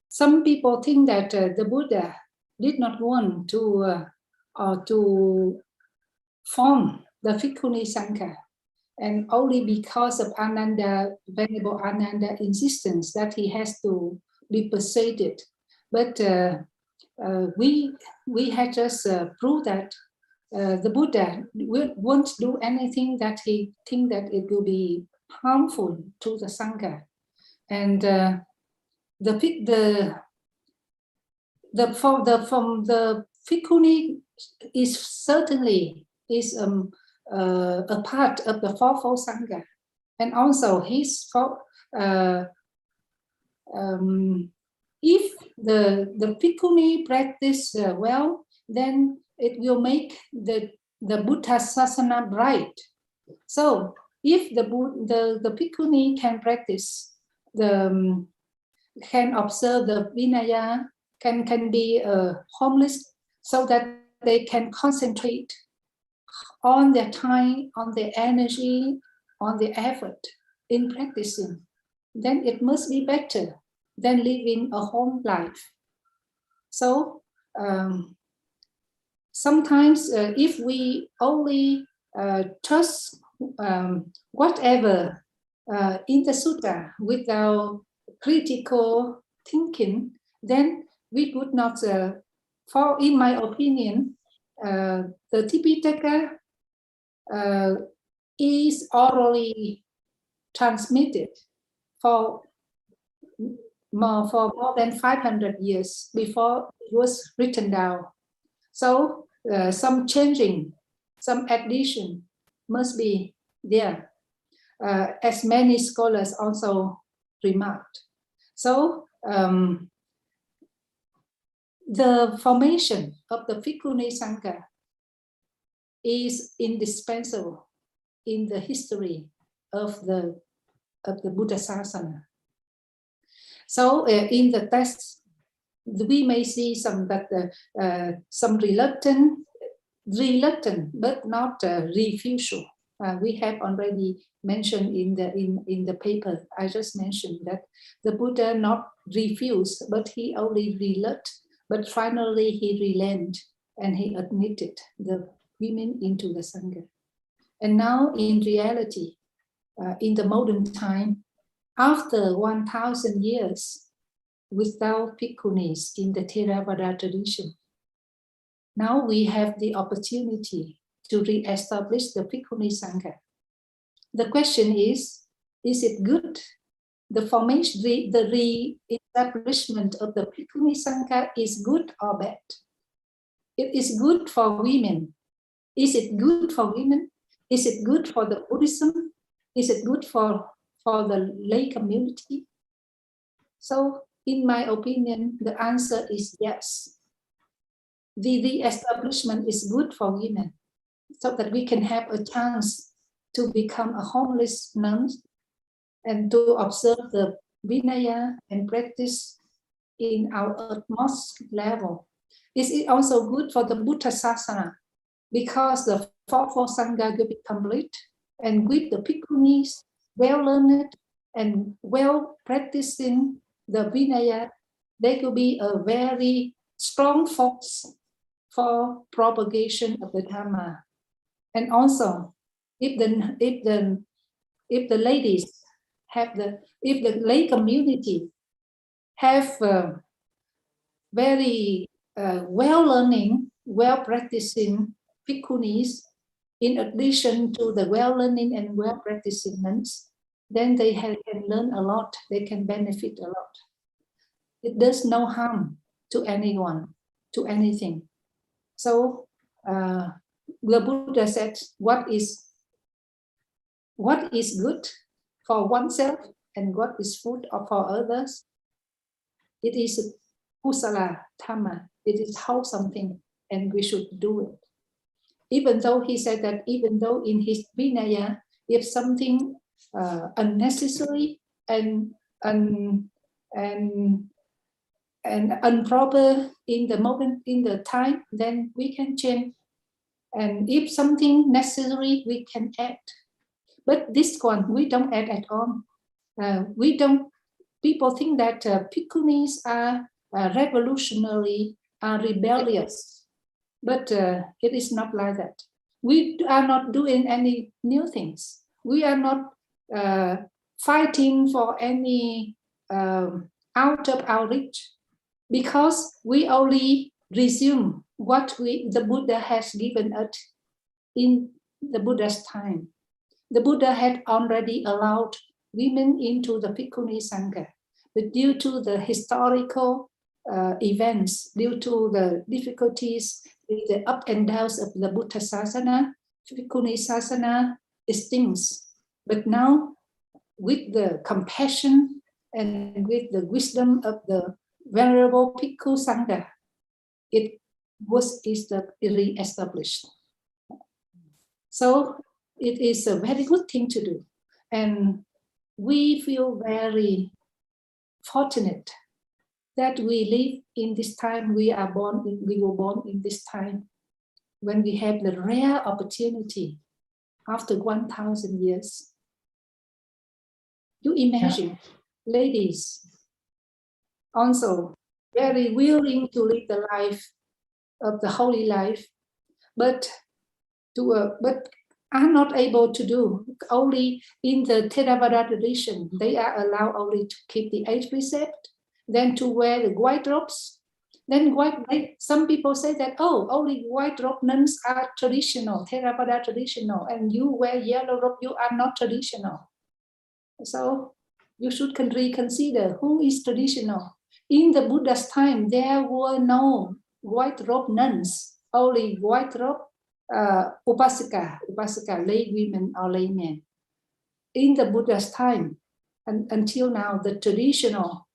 some people think that the Buddha did not want to form the Bhikkhuni Sangha, and only because of Ananda, Venerable Ananda insistence that he has to be persuaded. But we had just proved that the Buddha won't do anything that he think that it will be harmful to the Sangha. And from the Bhikkhuni is certainly a part of the fourfold Sangha, and also his if the Bhikkhuni practice well, then it will make the Buddha Sasana bright. So if the Bhikkhuni can practice, can observe the Vinaya, can be homeless, so that they can concentrate on their time, on their energy, on their effort in practicing, then it must be better than living a home life. So sometimes if we only trust whatever in the sutta without critical thinking, then we would not, in my opinion, the Tipitaka is orally transmitted for more than 500 years before it was written down. So some changing, some addition must be there, as many scholars also remarked. So the formation of the Bhikkhuni Sangha is indispensable in the history of the Buddha Sasana. So in the text, we may see some reluctant, but not refusal. We have already mentioned in the paper. I just mentioned that the Buddha not refused, but he only reluctant. But finally he relented and he admitted the women into the Sangha. And now in reality, in the modern time, after 1,000 years without bhikkhunis in the Theravada tradition, now we have the opportunity to re-establish the Bhikkhuni Sangha. The question is it good? The formation, the re-establishment of the Bhikkhuni Sangha is good or bad? It is good for women. Is it good for women? Is it good for the Buddhism? Is it good for the lay community? So, in my opinion, the answer is yes. The re-establishment is good for women, so that we can have a chance to become a homeless nun and to observe the Vinaya and practice in our utmost level. Is it also good for the Buddha Sasana? Because the fourfold Sangha will be complete, and with the Bhikkhunis, well-learned and well practicing the Vinaya, they could be a very strong force for propagation of the Dhamma. And also, if the ladies have if the lay community have very well learning, well practicing bhikkhunis, in addition to the well learning and well practicing nuns, then they can learn a lot, they can benefit a lot. It does no harm to anyone, to anything. So the Buddha said, what is good for oneself and what is food for others? It is kusala dhamma. It is wholesome thing, and we should do it. Even though he said that, even though in his Vinaya, if something unnecessary and improper in the moment, in the time, then we can change. And if something necessary, we can add. But this one, we don't add at all. People think that bhikkhunis are revolutionary, are rebellious. But it is not like that. We are not doing any new things. We are not fighting for any out of our reach, because we only resume what the Buddha has given us in the Buddha's time. The Buddha had already allowed women into the Bhikkhuni Sangha, but due to the historical events, due to the difficulties, the up and downs of the Buddha Sasana, Bhikkhuni Sasana extincts. But now, with the compassion and with the wisdom of the Venerable Bhikkhu Sangha, it was re-established. So it is a very good thing to do. And we feel very fortunate that we live in this time. We were born in this time when we have the rare opportunity after 1,000 years. You imagine, ladies also very willing to live the life of the holy life, but are not able to do. Only in the Theravada tradition, they are allowed only to keep the 8 precepts, then to wear the white robes. Then some people say that, oh, only white robe nuns are traditional, Theravada traditional, and you wear yellow robe, you are not traditional. So you should reconsider who is traditional. In the Buddha's time, there were no white robe nuns, only white robe upasika, lay women or laymen. In the Buddha's time, and until now, the traditional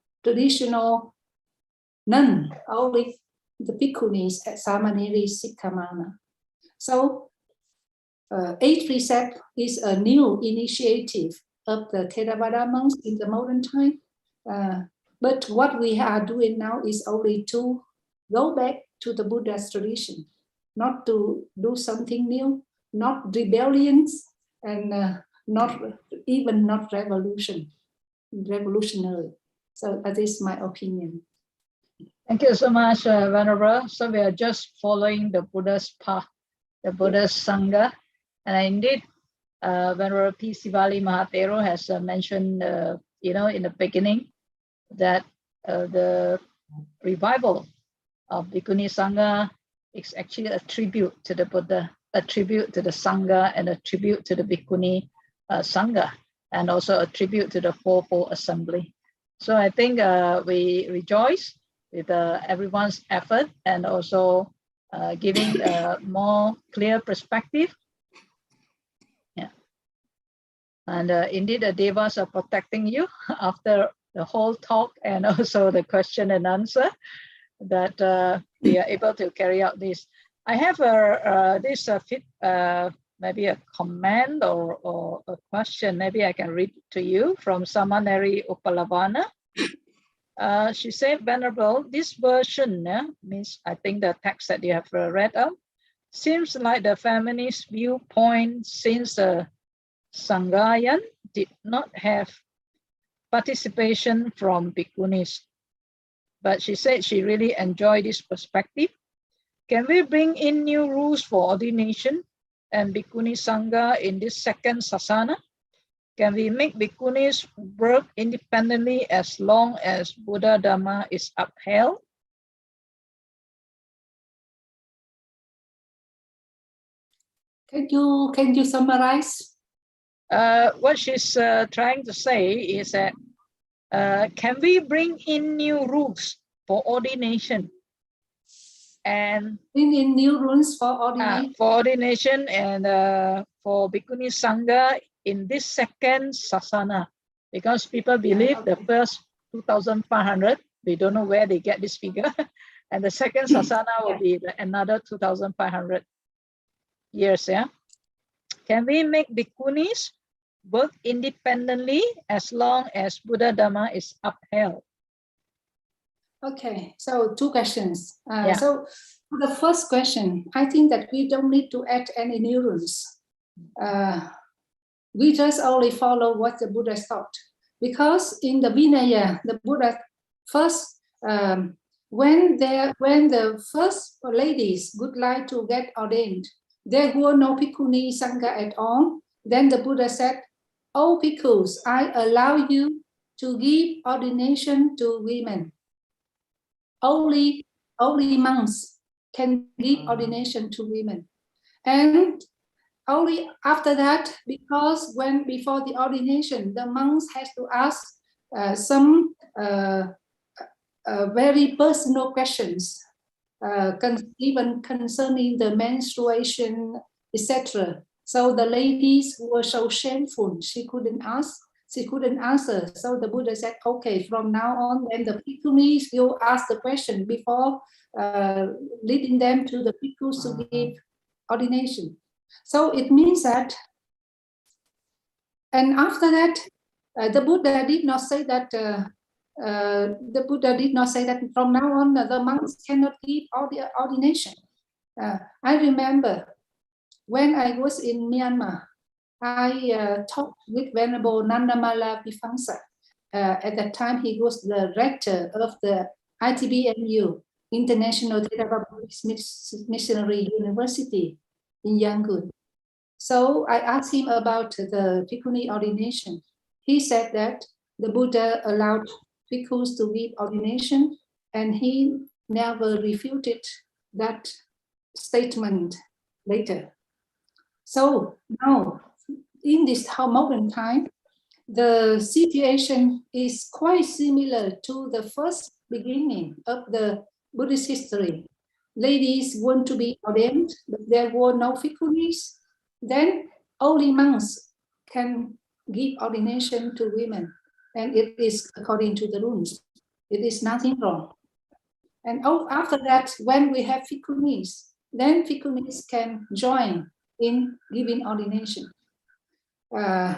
nun, only the bhikkhunis at Samaneri Sikhamana. So 8 precept is a new initiative of the Theravada monks in the modern time. But what we are doing now is only to go back to the Buddha's tradition, not to do something new, not rebellions, and not revolutionary. So that is my opinion. Thank you so much, Venerable. So we are just following the Buddha's path, the Buddha's Sangha. And indeed, Venerable P. Sivali Mahatero has mentioned, in the beginning, that the revival of Bhikkhuni Sangha is actually a tribute to the Buddha, a tribute to the Sangha, and a tribute to the Bhikkhuni Sangha, and also a tribute to the Fourfold Assembly. So I think we rejoice with everyone's effort, and also giving a more clear perspective. Yeah. And indeed, the Devas are protecting you after the whole talk and also the question and answer, that we are able to carry out this. I have maybe a comment or a question. Maybe I can read to you from Samaneri Upalavana. She said, Venerable, this version means, I think the text that you have read out, seems like the feminist viewpoint, since the Sanghayan did not have participation from bhikkhunis. But she said she really enjoyed this perspective. Can we bring in new rules for ordination and bhikkhuni sangha in this second sasana? Can we make bhikkhunis work independently as long as Buddha Dhamma is upheld? Can you summarize? What she's trying to say is that can we bring in new rules for ordination and bring in new rules for ordination? For ordination and for bhikkhuni sangha in this second sasana, because people believe the first 2,500, we don't know where they get this figure, and the second sasana will be another 2,500 years. Yeah, can we make bhikkhunis work independently as long as Buddha Dhamma is upheld? Okay, so two questions. So for the first question, I think that we don't need to add any new rules. We just only follow what the Buddha taught. Because in the Vinaya, the Buddha first, when the first ladies would like to get ordained, there were no bhikkhuni sangha at all. Then the Buddha said, "O bhikkhus, I allow you to give ordination to women. Only monks can give ordination to women." And only after that, because before the ordination, the monks has to ask some very personal questions, even concerning the menstruation, etc. So the ladies were so shameful, she couldn't answer. So the Buddha said, okay, from now on, when the bhikkhunis will ask the question before leading them to the bhikkhus to give ordination. So it means that, and after that, the Buddha did not say that. The Buddha did not say that from now on the monks cannot give ordination. I remember when I was in Myanmar, I talked with Venerable Nandamala Viphamsa. At that time, he was the rector of the ITBMU, International Theravada Buddhist Missionary University in Yangon. So I asked him about the bhikkhuni ordination. He said that the Buddha allowed bhikkhus to give ordination, and he never refuted that statement later. So now, in this modern time, the situation is quite similar to the first beginning of the Buddhist history. Ladies want to be ordained, but there were no bhikkhunis. Then only monks can give ordination to women, and it is according to the rules. It is nothing wrong. And after that, when we have bhikkhunis, then bhikkhunis can join in giving ordination.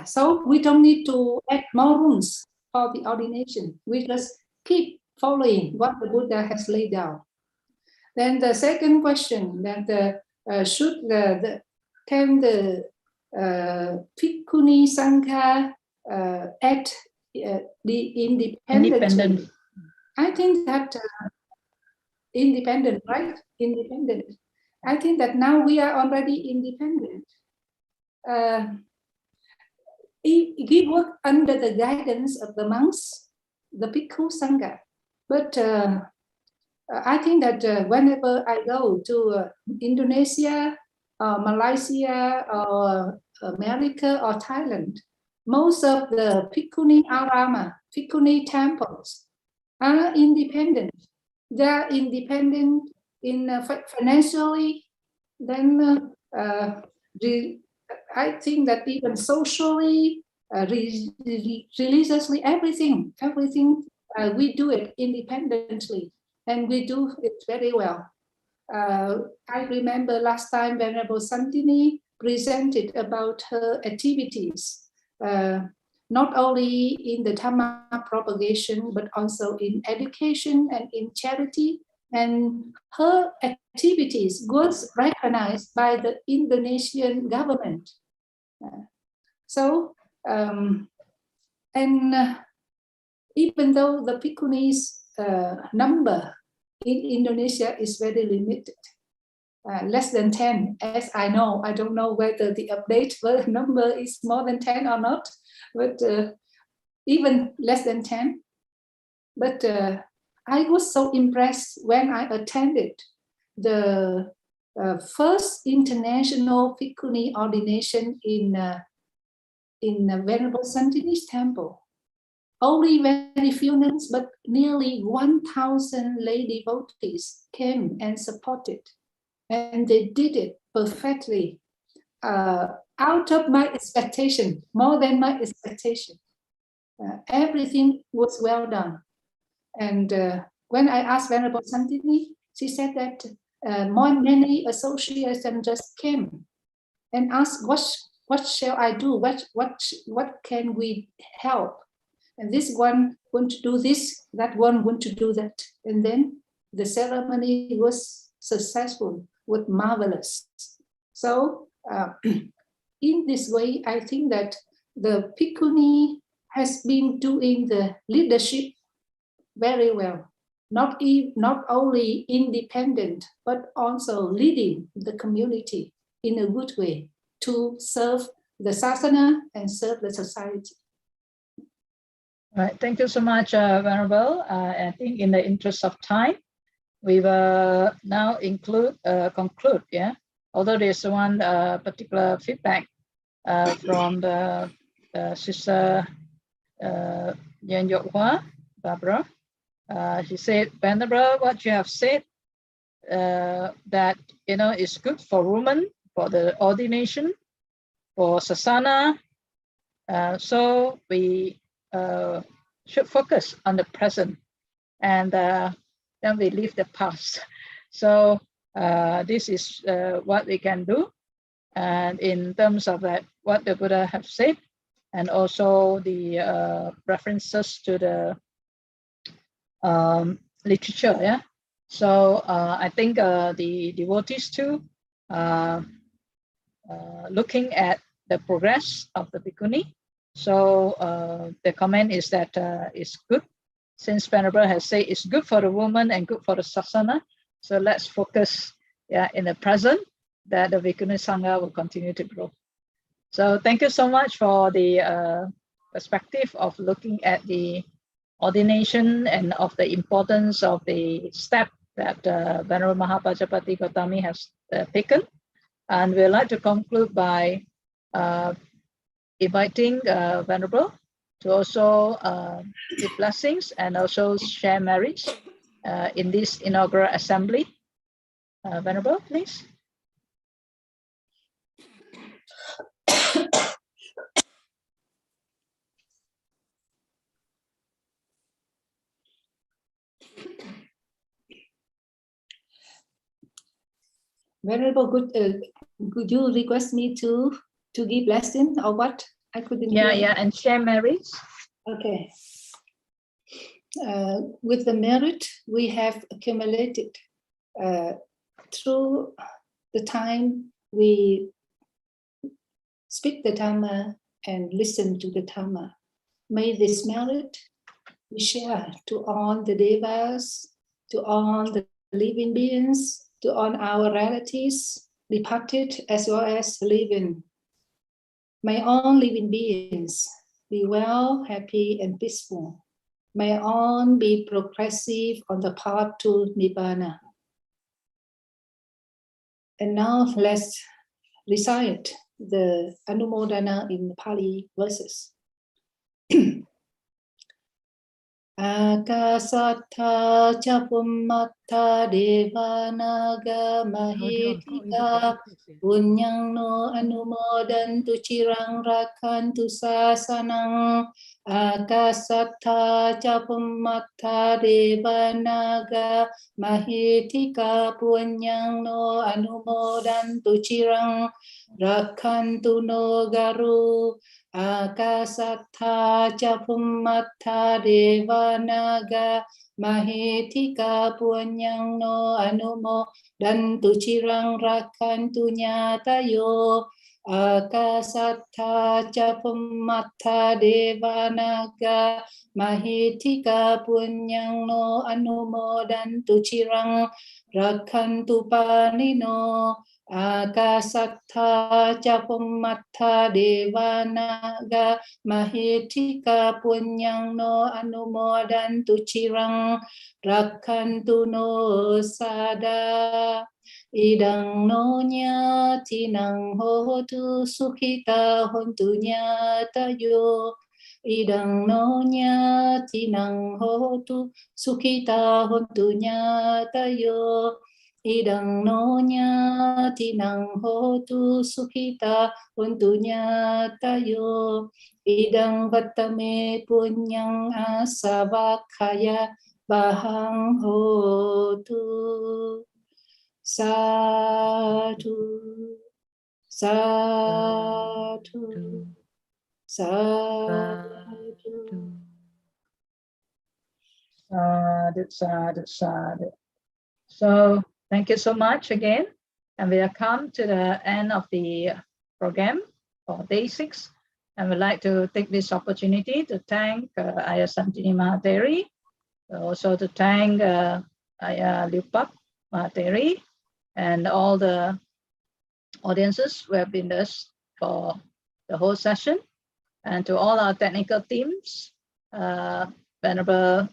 So we don't need to add more rules for the ordination. We just keep following what the Buddha has laid down. Then the second question, that can the bhikkhuni sangha add the independent? I think that independent, right? Independent. I think that now we are already independent. We work under the guidance of the monks, the bhikkhu sangha. But I think that whenever I go to Indonesia, Malaysia, or America, or Thailand, most of the bhikkhuni arama, bhikkhuni temples are independent. They are independent in financially, then I think that even socially, religiously, everything we do it independently, and we do it very well. I remember last time Venerable Santini presented about her activities, not only in the Dhamma propagation, but also in education and in charity. And her activities was recognized by the Indonesian government. even though the Bhikkhunis number in Indonesia is very limited, less than 10, as I know. I don't know whether the update number is more than 10 or not, but even less than 10. But I was so impressed when I attended the first international Bhikkhuni ordination in Venerable Santini's temple. Only very few nuns, but nearly 1,000 lay devotees came and supported. And they did it perfectly, out of my expectation, more than my expectation. Everything was well done. And when I asked Venerable Santini, she said that many associations just came and asked, what shall I do? What can we help? And this one want to do this, that one want to do that. And then the ceremony was successful, was marvelous. So in this way, I think that the Bhikkhuni has been doing the leadership very well. Not only independent, but also leading the community in a good way to serve the sasana and serve the society. Right. Thank you so much, Venerable. I think in the interest of time, we will now conclude. Yeah. Although there's one particular feedback from the sister Yen Yok Hua, Barbara. She said, Venerable, what you have said that is good for women, for the ordination, for sasana. So we should focus on the present, and then we leave the past. So this is what we can do, and in terms of that, what the Buddha have said, and also the references to the literature. Yeah. So I think the devotees too, looking at the progress of the Bhikkhuni. So the comment is that it's good, since Venerable has said it's good for the woman and good for the sasana. So let's focus, in the present, that the Bhikkhuni Sangha will continue to grow. So thank you so much for the perspective of looking at the ordination and of the importance of the step that Venerable Mahāpajāpatī Gotamī has taken. And we'd like to conclude by inviting Venerable to also give blessings and also share merits in this inaugural assembly. Venerable, please. Venerable, could you request me to give blessing or what? I couldn't hear. Yeah, and share merits. Okay. With the merit we have accumulated through the time we speak the Dhamma and listen to the Dhamma, may this merit be shared to all the devas, to all the living beings, to all our relatives, departed as well as living. May all living beings be well, happy, and peaceful. May all be progressive on the path to Nibbana. And now let's recite the Anumodana in Pali verses. Akasattha Chapumatta Devanaga Mahitika Punyang no Anumodantu Chirang Rakantu Sasanang. Akasattha Chapumatta Devanaga Mahitika Punyang no Anumodantu Chirang Rakantu no Garu. Akasattha Chapumatta Devanaga Mahitika Punyang no Anumo Dantu Chirang Rakantu Nyatayo. Akasattha ca pummattha devanaga mahitika punyang no anumodantu chirang rakhantu panino. Akasattha ca pummattha devanaga mahitika punyang no anumodantu chirang rakhantu no sada. Idang no nyati nang hotu sukhita hontu nyata yo. Idang no nyati nang hotu sukhita hontu nyata yo. Idang no nyati nang hotu sukhita hontu nyata yo. Idang vatame punyang asavakhaya bahang hotu. Sadhu, sadhu, sadhu, sadhu, sadhu, sadhu. So, thank you so much again. And we have come to the end of the program for day 6. And we'd like to take this opportunity to thank Ayah Santini Mahateri, also to thank Ayah Liupak Mahateri, and all the audiences who have been there for the whole session, and to all our technical teams, Venerable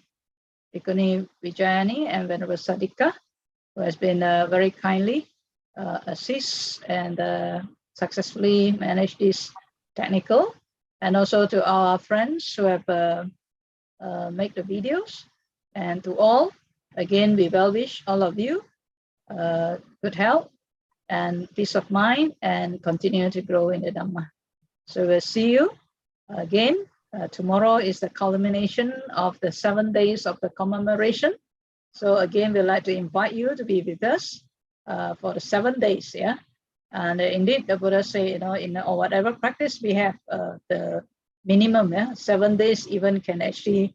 Bhikkhuni Vijayani and Venerable Sadika, who has been very kindly assist and successfully managed this technical, and also to our friends who have made the videos, and to all, again, we well wish all of you good health and peace of mind, and continue to grow in the Dhamma. So we'll see you again. Tomorrow is the culmination of the 7 days of the commemoration. So again, we'd like to invite you to be with us for the 7 days. Yeah, and indeed, the Buddha say, in or whatever practice we have, the minimum, 7 days even can actually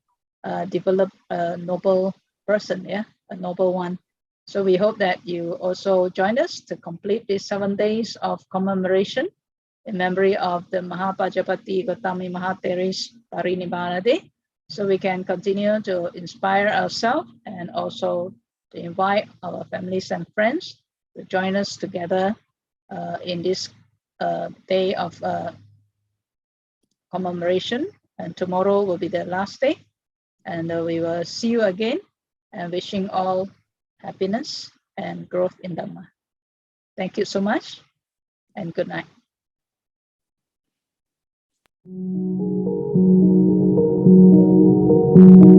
develop a noble person, a noble one. So we hope that you also join us to complete these 7 days of commemoration in memory of the Mahāpajāpatī Gotamī Mahatheri's Parinibbāna Day. So we can continue to inspire ourselves and also to invite our families and friends to join us together in this day of commemoration. And tomorrow will be the last day. And we will see you again, and wishing all happiness and growth in Dhamma. Thank you so much, and good night. Thank you.